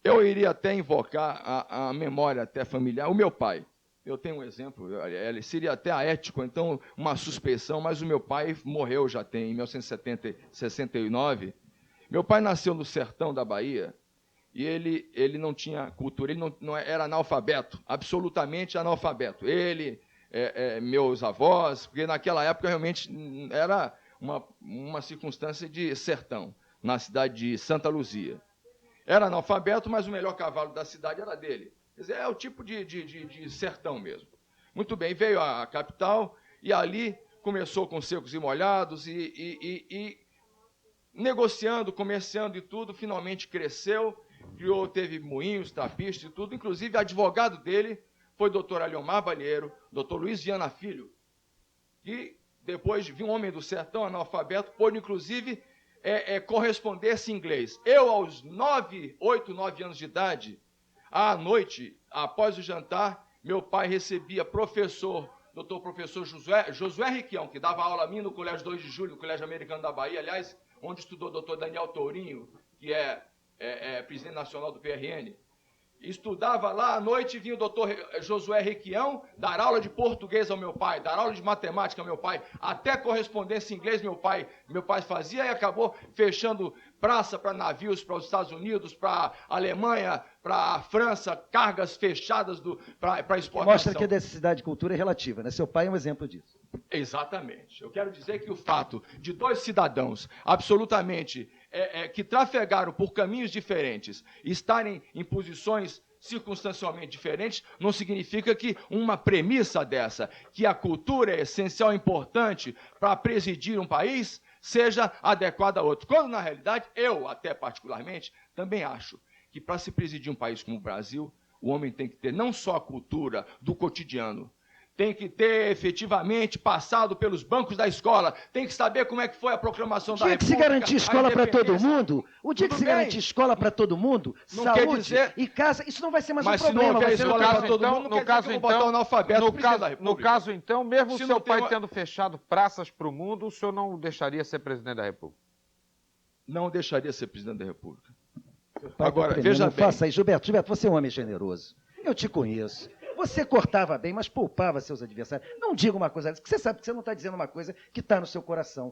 [SPEAKER 5] Eu iria até invocar a memória até familiar. O meu pai, eu tenho um exemplo, ele seria até aético, então, uma suspeição, mas o meu pai morreu já em 1969. Meu pai nasceu no sertão da Bahia, e ele não tinha cultura, ele não era analfabeto, absolutamente analfabeto. Ele, meus avós, porque naquela época realmente era uma circunstância de sertão, na cidade de Santa Luzia. Era analfabeto, mas o melhor cavalo da cidade era dele. Quer dizer, é o tipo de sertão mesmo. Muito bem, veio à capital e ali começou com secos e molhados e negociando, comerciando e tudo, finalmente cresceu, teve moinhos, trapistas e tudo, inclusive advogado dele foi o doutor Aliomar Balheiro, doutor Luiz Viana Filho, que depois de um homem do sertão, analfabeto, pôde inclusive correspondência em inglês. Eu, aos 8, 9 anos de idade, à noite, após o jantar, meu pai recebia doutor professor Josué Requião, que dava aula a mim no Colégio 2 de Julho, no Colégio Americano da Bahia, aliás, onde estudou o doutor Daniel Tourinho, que é presidente nacional do PRN. Estudava lá à noite, vinha o doutor Josué Requião dar aula de português ao meu pai, dar aula de matemática ao meu pai, até correspondência em inglês meu pai fazia, e acabou fechando praça para navios para os Estados Unidos, para a Alemanha, para a França, cargas fechadas para exportação.
[SPEAKER 8] Mostra que a necessidade de cultura é relativa, né? Seu pai é um exemplo disso.
[SPEAKER 5] Exatamente. Eu quero dizer que o fato de dois cidadãos absolutamente que trafegaram por caminhos diferentes, estarem em posições circunstancialmente diferentes, não significa que uma premissa dessa, que a cultura é essencial e importante para presidir um país, seja adequada a outro. Quando, na realidade, eu, até particularmente, também acho que para se presidir um país como o Brasil, o homem tem que ter não só a cultura do cotidiano, tem que ter efetivamente passado pelos bancos da escola, tem que saber como é que foi a proclamação da
[SPEAKER 8] O dia que se
[SPEAKER 5] República,
[SPEAKER 8] garantir
[SPEAKER 5] a
[SPEAKER 8] escola para todo
[SPEAKER 5] independência.
[SPEAKER 8] mundo, o dia que
[SPEAKER 5] Tudo
[SPEAKER 8] se
[SPEAKER 5] bem.
[SPEAKER 8] garantir escola para todo mundo,
[SPEAKER 5] Não quer
[SPEAKER 8] saúde
[SPEAKER 5] dizer-
[SPEAKER 8] e casa, isso não vai ser mais
[SPEAKER 5] Mas
[SPEAKER 8] um
[SPEAKER 5] se não
[SPEAKER 8] problema.
[SPEAKER 5] houver
[SPEAKER 8] Vai ser
[SPEAKER 5] escola
[SPEAKER 8] outra
[SPEAKER 5] para todo mundo, não quer dizer que eu vou botar um analfabeto
[SPEAKER 3] no
[SPEAKER 5] presidente da
[SPEAKER 3] caso,
[SPEAKER 5] República.
[SPEAKER 3] no caso, então, mesmo
[SPEAKER 5] Se
[SPEAKER 3] o
[SPEAKER 5] não
[SPEAKER 3] seu
[SPEAKER 5] tem
[SPEAKER 3] pai
[SPEAKER 5] uma-
[SPEAKER 3] tendo fechado praças para o mundo, o senhor não deixaria ser presidente da República?
[SPEAKER 5] Não deixaria ser presidente da República.
[SPEAKER 8] Pai,
[SPEAKER 5] Agora,
[SPEAKER 8] compreendo,
[SPEAKER 5] veja
[SPEAKER 8] não
[SPEAKER 5] bem.
[SPEAKER 8] faça isso. Gilberto, você é um homem generoso. Eu te conheço. Você cortava bem, mas poupava seus adversários. Não diga uma coisa, porque você sabe que você não está dizendo uma coisa que está no seu coração.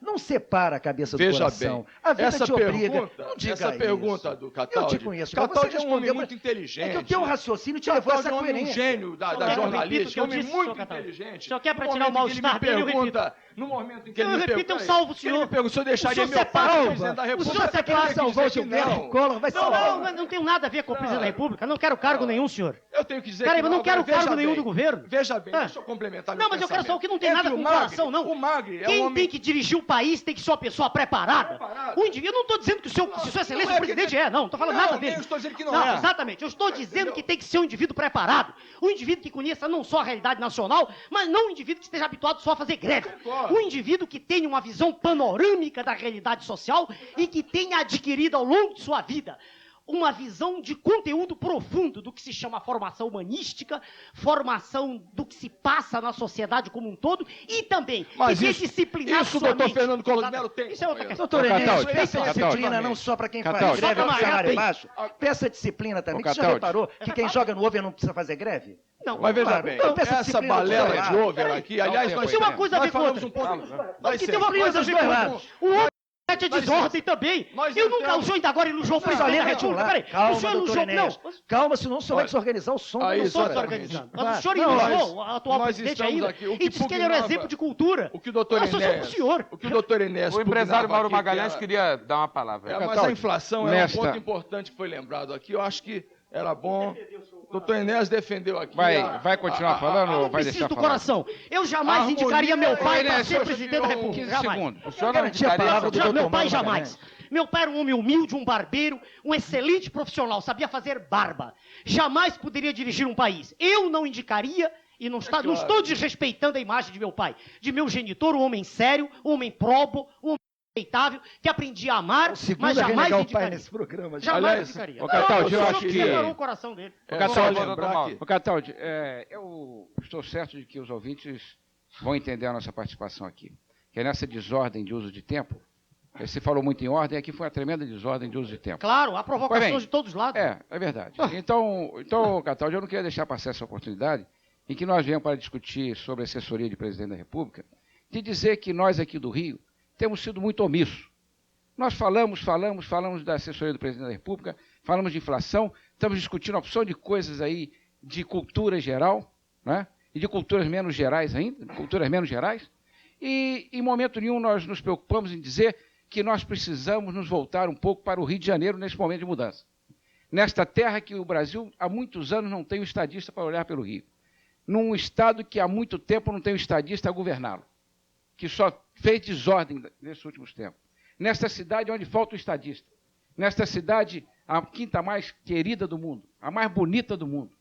[SPEAKER 8] Não separa a cabeça do
[SPEAKER 5] Veja
[SPEAKER 8] coração.
[SPEAKER 5] bem,
[SPEAKER 8] A vida
[SPEAKER 5] essa
[SPEAKER 8] te obriga.
[SPEAKER 5] pergunta,
[SPEAKER 8] Não diga
[SPEAKER 5] essa
[SPEAKER 8] isso.
[SPEAKER 5] pergunta do Cataldi,
[SPEAKER 8] Eu te conheço. mas
[SPEAKER 5] Cataldi
[SPEAKER 8] você
[SPEAKER 5] é um homem
[SPEAKER 8] respondeu,
[SPEAKER 5] muito inteligente.
[SPEAKER 8] É que o teu raciocínio te levou a essa
[SPEAKER 5] Cataldi é um homem, um
[SPEAKER 8] coerência.
[SPEAKER 5] gênio da
[SPEAKER 4] Eu repito o
[SPEAKER 5] jornalística,
[SPEAKER 4] que
[SPEAKER 5] um
[SPEAKER 4] eu
[SPEAKER 5] homem
[SPEAKER 4] disse,
[SPEAKER 5] muito
[SPEAKER 4] senhor Cataldi.
[SPEAKER 5] inteligente.
[SPEAKER 4] O senhor quer
[SPEAKER 5] No
[SPEAKER 4] para tirar o
[SPEAKER 5] momento em que
[SPEAKER 4] mal-estar
[SPEAKER 5] ele me
[SPEAKER 4] dele, eu repito.
[SPEAKER 5] pergunta, no momento em que ele
[SPEAKER 4] Eu
[SPEAKER 5] me
[SPEAKER 4] repito,
[SPEAKER 5] pergunta,
[SPEAKER 4] eu salvo o
[SPEAKER 5] que ele
[SPEAKER 4] senhor.
[SPEAKER 5] me pergunta se eu deixaria
[SPEAKER 4] O senhor
[SPEAKER 5] meu pai
[SPEAKER 4] separa,
[SPEAKER 5] ser presidente da
[SPEAKER 4] o
[SPEAKER 5] República.
[SPEAKER 4] senhor
[SPEAKER 5] Você
[SPEAKER 4] separa,
[SPEAKER 5] quer
[SPEAKER 8] salvar o
[SPEAKER 5] dizer que
[SPEAKER 8] Gilberto
[SPEAKER 5] não?
[SPEAKER 8] Collor, vai salvar.
[SPEAKER 4] Não tenho nada a ver com o presidente da República. Não quero cargo nenhum, senhor.
[SPEAKER 5] Eu tenho que dizer
[SPEAKER 4] Peraí,
[SPEAKER 5] que
[SPEAKER 4] eu não quero
[SPEAKER 5] veja
[SPEAKER 4] cargo nenhum
[SPEAKER 5] bem.
[SPEAKER 4] do governo.
[SPEAKER 5] Veja bem,
[SPEAKER 4] Ah.
[SPEAKER 5] deixa eu complementar
[SPEAKER 4] Não,
[SPEAKER 5] meu
[SPEAKER 4] mas eu quero só o que não tem
[SPEAKER 5] pensamento.
[SPEAKER 4] nada com o
[SPEAKER 5] Entre
[SPEAKER 4] coração, não.
[SPEAKER 5] O Magri é
[SPEAKER 4] Quem
[SPEAKER 5] um homem...
[SPEAKER 4] tem que dirigir o país tem que ser uma pessoa preparada. O indivíduo, eu não estou dizendo que o seu, se sua excelência,
[SPEAKER 5] não é
[SPEAKER 4] o presidente
[SPEAKER 5] que-
[SPEAKER 4] é, não estou falando
[SPEAKER 5] Não,
[SPEAKER 4] nada
[SPEAKER 5] nem
[SPEAKER 4] dele.
[SPEAKER 5] eu estou dizendo que não é.
[SPEAKER 4] Exatamente. Eu estou dizendo que tem que ser um indivíduo preparado. Um indivíduo que conheça não só a realidade nacional, mas não um indivíduo que esteja habituado só a fazer greve.
[SPEAKER 5] Concordo.
[SPEAKER 4] Um indivíduo que tenha uma visão panorâmica da realidade social e que tenha adquirido ao longo de sua vida uma visão de conteúdo profundo do que se chama formação humanística, formação do que se passa na sociedade como um todo e também
[SPEAKER 5] Mas
[SPEAKER 4] que
[SPEAKER 5] isso-
[SPEAKER 4] disciplinar
[SPEAKER 5] isso o
[SPEAKER 4] sua
[SPEAKER 5] doutor
[SPEAKER 4] mente.
[SPEAKER 5] Fernando Collor de Mello tem,
[SPEAKER 4] Isso é outra
[SPEAKER 5] companheiro.
[SPEAKER 4] questão.
[SPEAKER 8] Doutor Enéas,
[SPEAKER 5] Cataldi,
[SPEAKER 8] peça
[SPEAKER 5] Cataldi.
[SPEAKER 8] disciplina não só para quem faz
[SPEAKER 3] Cataldi.
[SPEAKER 8] greve
[SPEAKER 4] Só
[SPEAKER 8] com
[SPEAKER 4] pra
[SPEAKER 8] salário
[SPEAKER 4] amarrar
[SPEAKER 8] baixo. Peça disciplina também. Você já
[SPEAKER 3] Cataldi.
[SPEAKER 8] reparou que quem joga no over não precisa fazer greve?
[SPEAKER 4] Não,
[SPEAKER 5] Mas veja
[SPEAKER 8] Claro,
[SPEAKER 5] bem,
[SPEAKER 8] então peça
[SPEAKER 5] essa
[SPEAKER 8] disciplina dos
[SPEAKER 5] balela
[SPEAKER 8] dois
[SPEAKER 5] de
[SPEAKER 8] lados.
[SPEAKER 5] over aqui, aliás, nós
[SPEAKER 4] Tem uma coisa a
[SPEAKER 5] nós
[SPEAKER 4] ver com
[SPEAKER 5] falamos
[SPEAKER 4] outra.
[SPEAKER 5] um ponto...
[SPEAKER 4] Mas que tem uma coisa a ver com outra. O outro é desordem também.
[SPEAKER 5] Nós
[SPEAKER 4] Eu nunca,
[SPEAKER 5] entramos-
[SPEAKER 4] o senhor ainda agora elogiou o
[SPEAKER 8] Mas
[SPEAKER 4] presidente da
[SPEAKER 8] além de
[SPEAKER 4] República.
[SPEAKER 8] lá,
[SPEAKER 4] Peraí, o
[SPEAKER 8] calma,
[SPEAKER 4] senhor
[SPEAKER 8] doutor
[SPEAKER 4] elogiou...
[SPEAKER 8] Enéas.
[SPEAKER 4] Não,
[SPEAKER 8] Calma, senão o senhor vai
[SPEAKER 5] Olha,
[SPEAKER 8] desorganizar o som.
[SPEAKER 5] aí,
[SPEAKER 8] do
[SPEAKER 4] não sou
[SPEAKER 8] doutor.
[SPEAKER 4] desorganizado.
[SPEAKER 8] Claro.
[SPEAKER 4] Mas o senhor
[SPEAKER 8] Não,
[SPEAKER 4] elogiou o
[SPEAKER 5] nós
[SPEAKER 4] atual presidente
[SPEAKER 5] estamos
[SPEAKER 4] ainda
[SPEAKER 5] aqui, o
[SPEAKER 4] e
[SPEAKER 5] que
[SPEAKER 4] disse que ele era um
[SPEAKER 5] pugnava-
[SPEAKER 4] exemplo de cultura.
[SPEAKER 5] O que o doutor
[SPEAKER 4] Eu associou com
[SPEAKER 5] Enéas...
[SPEAKER 4] o senhor.
[SPEAKER 5] O que o doutor Enéas...
[SPEAKER 3] O empresário
[SPEAKER 5] pugnava
[SPEAKER 3] Mauro
[SPEAKER 5] aqui,
[SPEAKER 3] Magalhães
[SPEAKER 5] que
[SPEAKER 3] queria dar uma palavra.
[SPEAKER 5] mas a inflação é um
[SPEAKER 9] nesta-
[SPEAKER 5] ponto importante que foi lembrado aqui. Eu acho que era bom... O doutor Enéas defendeu aqui...
[SPEAKER 9] Vai continuar falando ou
[SPEAKER 4] Não
[SPEAKER 9] vai
[SPEAKER 4] preciso
[SPEAKER 9] deixar
[SPEAKER 4] do
[SPEAKER 9] falar?
[SPEAKER 4] coração. Eu jamais
[SPEAKER 5] Harmonia-
[SPEAKER 4] indicaria meu pai para
[SPEAKER 9] Enéas,
[SPEAKER 4] ser presidente da República.
[SPEAKER 9] 15
[SPEAKER 4] Jamais.
[SPEAKER 9] segundos.
[SPEAKER 3] O senhor não
[SPEAKER 8] Garantia a
[SPEAKER 3] indicaria
[SPEAKER 8] palavra do
[SPEAKER 4] Já,
[SPEAKER 8] doutor
[SPEAKER 4] meu pai
[SPEAKER 8] Mauro
[SPEAKER 4] jamais. Meu pai era um homem humilde, um barbeiro, um excelente profissional, sabia fazer barba. Jamais poderia dirigir um país. Eu não indicaria e não estou desrespeitando a imagem de meu pai. De meu genitor, um homem sério, um homem probo, um homem respeitável, que aprendia a amar,
[SPEAKER 8] O segundo
[SPEAKER 4] mas
[SPEAKER 8] a
[SPEAKER 4] jamais
[SPEAKER 8] renegar o pai
[SPEAKER 4] indicaria.
[SPEAKER 8] nesse programa.
[SPEAKER 4] Jamais
[SPEAKER 5] Aliás,
[SPEAKER 4] indicaria.
[SPEAKER 9] ô, Cataldi, eu
[SPEAKER 4] o
[SPEAKER 9] acho
[SPEAKER 4] senhor
[SPEAKER 9] que-
[SPEAKER 4] preparou o coração dele.
[SPEAKER 9] Ô,
[SPEAKER 5] Só
[SPEAKER 9] Cataldi,
[SPEAKER 5] lembrar que...
[SPEAKER 9] ô, Cataldi, eu estou certo de que os ouvintes vão entender a nossa participação aqui. Que é nessa desordem de uso de tempo, você falou muito em ordem, aqui foi uma tremenda desordem de uso de tempo.
[SPEAKER 4] Claro, há
[SPEAKER 9] Pois
[SPEAKER 4] provocações
[SPEAKER 9] bem,
[SPEAKER 4] de todos os lados.
[SPEAKER 9] É verdade. Então, Cataldi, eu não queria deixar passar essa oportunidade em que nós viemos para discutir sobre a assessoria de presidente da República, de dizer que nós aqui do Rio temos sido muito omissos. Nós falamos da assessoria do presidente da República, falamos de inflação, estamos discutindo a opção de coisas aí de cultura geral, né? E de culturas menos gerais ainda, culturas menos gerais, e em momento nenhum nós nos preocupamos em dizer que nós precisamos nos voltar um pouco para o Rio de Janeiro nesse momento de mudança. Nesta terra que o Brasil há muitos anos não tem um estadista para olhar pelo Rio. Num estado que há muito tempo não tem um estadista a governá-lo, que só fez desordem nesses últimos tempos. Nesta cidade onde falta o estadista. Nesta cidade, a quinta mais querida do mundo, a mais bonita do mundo.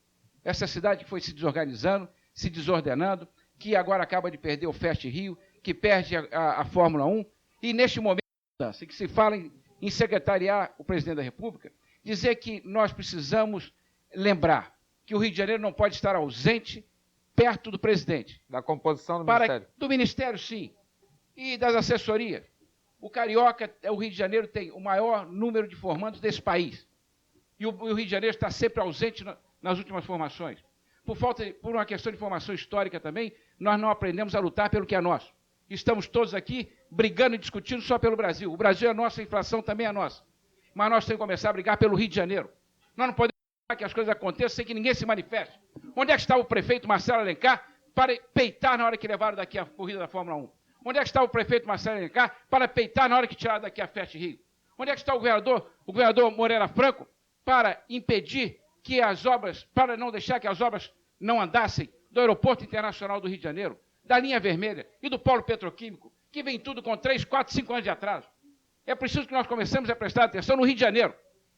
[SPEAKER 9] Essa cidade que foi se desorganizando, se desordenando, que agora acaba de perder o Fast Rio, que perde a Fórmula 1, e neste momento que se fala em secretariar o presidente da República, dizer que nós precisamos lembrar que o Rio de Janeiro não pode estar ausente perto do presidente.
[SPEAKER 3] Da composição do Ministério.
[SPEAKER 9] Do Ministério, sim. E das assessorias. O Carioca, o Rio de Janeiro, tem o maior número de formandos desse país. E o Rio de Janeiro está sempre ausente nas últimas formações. Por uma questão de formação histórica também, nós não aprendemos a lutar pelo que é nosso. Estamos todos aqui brigando e discutindo só pelo Brasil. O Brasil é nosso, a inflação também é nossa. Mas nós temos que começar a brigar pelo Rio de Janeiro. Nós não podemos deixar que as coisas aconteçam sem que ninguém se manifeste. Onde é que está o prefeito Marcelo Alencar para peitar na hora que levaram daqui a corrida da Fórmula 1? Onde é que está o prefeito Marcelo Alencar para peitar na hora que tiraram daqui a Fast Rio? Onde é que está o governador Moreira Franco para impedir que as obras, para não deixar que as obras não andassem do Aeroporto Internacional do Rio de Janeiro, da linha vermelha e do polo petroquímico, que vem tudo com 3, 4, 5 anos de atraso? É preciso que nós comecemos a prestar atenção no Rio de Janeiro,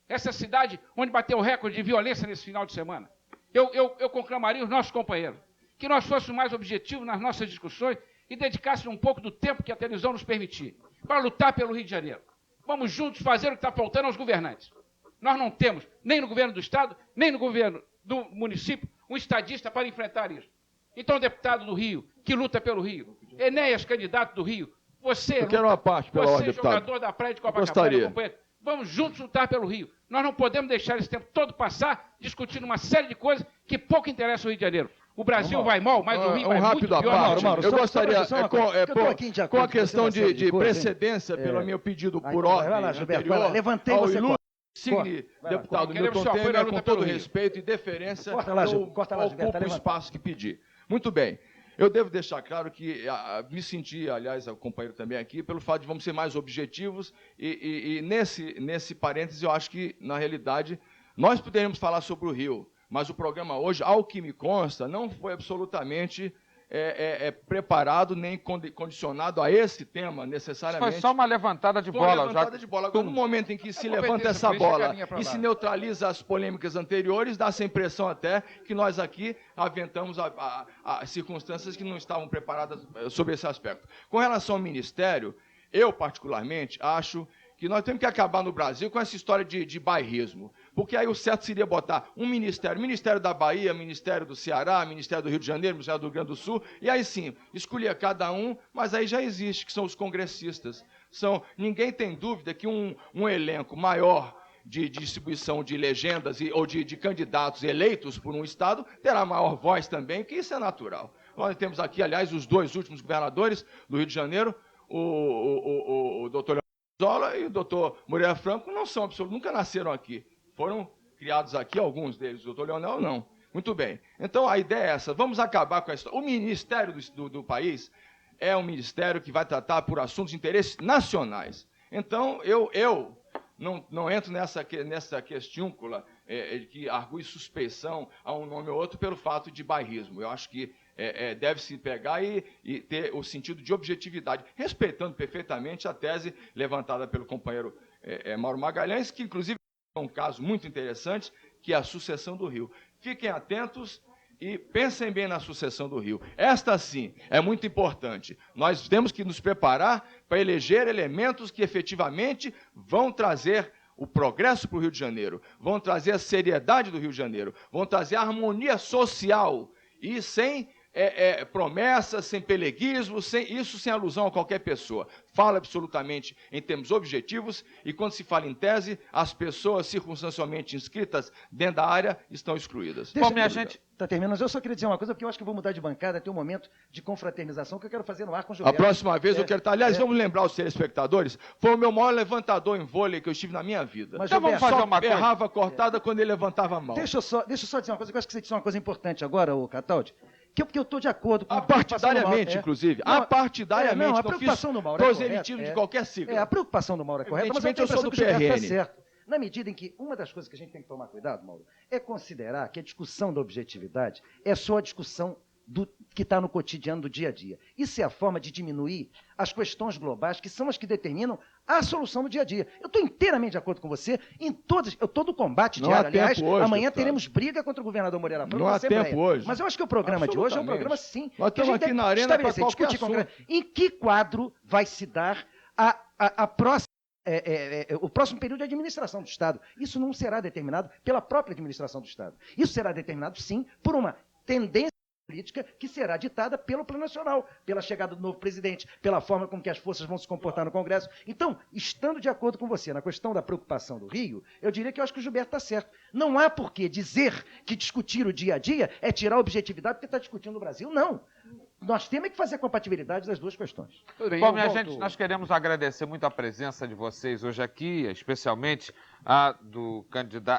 [SPEAKER 9] essa cidade onde bateu o recorde de violência nesse final de semana. Eu conclamaria os nossos companheiros que nós fôssemos mais objetivos nas nossas discussões e dedicássemos um pouco do tempo que a televisão nos permitir para lutar pelo Rio de Janeiro. Vamos juntos fazer o que está faltando aos governantes. Nós não temos, nem no governo do Estado, nem no governo do município, um estadista para enfrentar isso. Então, deputado do Rio, que luta pelo Rio, Enéas, candidato do Rio, você,
[SPEAKER 5] Eu quero uma parte, pela ordem,
[SPEAKER 9] você
[SPEAKER 5] deputado.
[SPEAKER 9] jogador da praia de Copacabana, companheiro, vamos juntos lutar pelo Rio. Nós não podemos deixar esse tempo todo passar discutindo uma série de coisas que pouco interessam o Rio de Janeiro. O Brasil vai mal, mas o Rio vai muito pior.
[SPEAKER 5] Eu gostaria, com a questão de
[SPEAKER 8] coisa,
[SPEAKER 5] precedência, pelo meu pedido por ordem
[SPEAKER 8] vai lá, Gilberto,
[SPEAKER 5] anterior,
[SPEAKER 8] vai lá. Levantei,
[SPEAKER 5] ao
[SPEAKER 8] você
[SPEAKER 5] ilustre
[SPEAKER 8] corta.
[SPEAKER 5] Signe, deputado
[SPEAKER 9] Queremos
[SPEAKER 5] Milton
[SPEAKER 9] seu apoio na
[SPEAKER 5] Temer,
[SPEAKER 9] luta
[SPEAKER 5] com todo
[SPEAKER 9] pelo Rio.
[SPEAKER 5] respeito e deferência,
[SPEAKER 8] Corta lá,
[SPEAKER 5] eu
[SPEAKER 8] corta lá, Gilberto,
[SPEAKER 5] ocupo o
[SPEAKER 8] levanta.
[SPEAKER 5] espaço que pedi. Muito bem. Eu devo deixar claro que me senti, aliás, o companheiro também aqui, pelo fato de vamos ser mais objetivos e nesse parêntese eu acho que, na realidade, nós poderíamos falar sobre o Rio, mas o programa hoje, ao que me consta, não foi absolutamente preparado nem condicionado a esse tema necessariamente.
[SPEAKER 3] Foi só uma levantada de
[SPEAKER 5] Foi
[SPEAKER 3] bola.
[SPEAKER 5] uma levantada de bola. Agora, no momento em que se levanta essa bola e se neutraliza as polêmicas anteriores, dá essa impressão até que nós aqui aventamos circunstâncias que não estavam preparadas sobre esse aspecto. Com relação ao Ministério, eu, particularmente, acho que nós temos que acabar no Brasil com essa história de bairrismo. Porque aí o certo seria botar um Ministério da Bahia, Ministério do Ceará, Ministério do Rio de Janeiro, Ministério do Rio Grande do Sul, e aí sim, escolher cada um, mas aí já existe, que são os congressistas. Ninguém tem dúvida que um elenco maior de distribuição de legendas ou de candidatos eleitos por um Estado terá maior voz também, que isso é natural. Nós temos aqui, aliás, os dois últimos governadores do Rio de Janeiro, o doutor Zola e o doutor Moreira Franco não são absolutos, nunca nasceram aqui. Foram criados aqui, alguns deles, o doutor Leonel não. Muito bem. Então, a ideia é essa, vamos acabar com a história. O Ministério do país é um ministério que vai tratar por assuntos de interesses nacionais. Então, eu não entro nessa questiúncula que argue suspeição a um nome ou outro pelo fato de bairrismo. Eu acho que deve-se pegar e ter o sentido de objetividade, respeitando perfeitamente a tese levantada pelo companheiro Mauro Magalhães, que, inclusive, é um caso muito interessante, que é a sucessão do Rio. Fiquem atentos e pensem bem na sucessão do Rio. Esta, sim, é muito importante. Nós temos que nos preparar para eleger elementos que efetivamente vão trazer o progresso para o Rio de Janeiro, vão trazer a seriedade do Rio de Janeiro, vão trazer a harmonia social e sem promessas, sem peleguismo, sem alusão a qualquer pessoa. Fala absolutamente em termos objetivos e, quando se fala em tese, as pessoas circunstancialmente inscritas dentro da área estão excluídas.
[SPEAKER 8] Está terminando, mas eu só queria dizer uma coisa, porque eu acho que eu vou mudar de bancada, tem um momento de confraternização que eu quero fazer no ar com o Gilberto.
[SPEAKER 5] A próxima vez eu quero estar... Aliás, vamos lembrar os telespectadores, foi o meu maior levantador em vôlei que eu estive na minha vida.
[SPEAKER 8] Mas,
[SPEAKER 5] então
[SPEAKER 8] Gilberto,
[SPEAKER 5] vamos fazer uma coisa. Errava cortada quando ele levantava a mão.
[SPEAKER 8] Deixa eu só dizer uma coisa, que eu acho que você disse uma coisa importante agora, ô Cataldi, porque eu estou de acordo com...
[SPEAKER 5] Apartidariamente, inclusive. Apartidariamente.
[SPEAKER 8] Não, a preocupação do Mauro é correta.
[SPEAKER 5] Proselitismo de qualquer sigla.
[SPEAKER 8] A preocupação do Mauro é correta, mas
[SPEAKER 5] eu sou do PRN.
[SPEAKER 8] Está certo. Na medida em que uma das coisas que a gente tem que tomar cuidado, Mauro, é considerar que a discussão da objetividade é só a discussão que está no cotidiano do dia a dia. Isso é a forma de diminuir as questões globais, que são as que determinam a solução do dia a dia. Eu estou inteiramente de acordo com você em todas... Eu estou do combate diário. Aliás, amanhã teremos briga contra o governador Moreira Franco.
[SPEAKER 5] Não há tempo hoje.
[SPEAKER 8] Mas eu acho que o programa de hoje é um programa, sim.
[SPEAKER 5] Nós estamos aqui na arena para qualquer assunto.
[SPEAKER 8] Em que quadro vai se dar a próxima... o próximo período de administração do Estado. Isso não será determinado pela própria administração do Estado. Isso será determinado, sim, por uma tendência política que será ditada pelo Plano Nacional, pela chegada do novo presidente, pela forma como que as forças vão se comportar no Congresso. Então, estando de acordo com você na questão da preocupação do Rio, eu diria que eu acho que o Gilberto está certo. Não há por que dizer que discutir o dia a dia é tirar a objetividade porque está discutindo o Brasil. Não. Nós temos que fazer a compatibilidade das duas questões.
[SPEAKER 3] Bom, minha gente, nós queremos agradecer muito a presença de vocês hoje aqui, especialmente a do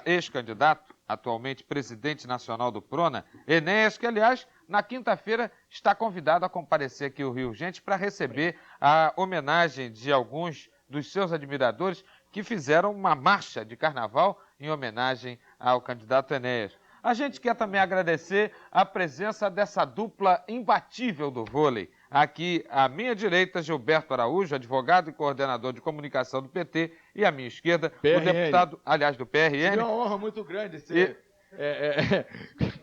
[SPEAKER 3] ex-candidato, atualmente presidente nacional do PRONA, Enéas, que, aliás, na quinta-feira está convidado a comparecer aqui ao Rio Urgente para receber a homenagem de alguns dos seus admiradores que fizeram uma marcha de carnaval em homenagem ao candidato Enéas. A gente quer também agradecer a presença dessa dupla imbatível do vôlei. Aqui, à minha direita, Gilberto Araújo, advogado e coordenador de comunicação do PT, e à minha esquerda, o deputado, aliás, do PRN.
[SPEAKER 5] É uma honra muito grande ser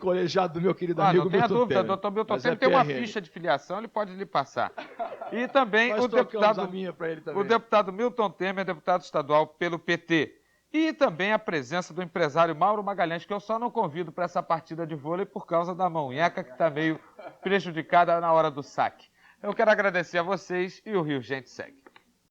[SPEAKER 5] colegiado do meu querido
[SPEAKER 3] Ah,
[SPEAKER 5] amigo
[SPEAKER 3] não tenha
[SPEAKER 5] Milton
[SPEAKER 3] dúvida,
[SPEAKER 5] Temer.
[SPEAKER 3] doutor Milton
[SPEAKER 5] Mas
[SPEAKER 3] Temer
[SPEAKER 5] é
[SPEAKER 3] tem uma
[SPEAKER 5] PRN.
[SPEAKER 3] ficha de filiação, ele pode lhe passar. E também
[SPEAKER 5] Nós
[SPEAKER 3] o
[SPEAKER 5] trocamos
[SPEAKER 3] deputado,
[SPEAKER 5] a minha pra ele também.
[SPEAKER 3] o deputado Milton Temer, deputado estadual pelo PT. E também a presença do empresário Mauro Magalhães, que eu só não convido para essa partida de vôlei por causa da mãoeca, que está meio prejudicada na hora do saque. Eu quero agradecer a vocês e o Rio Gente segue.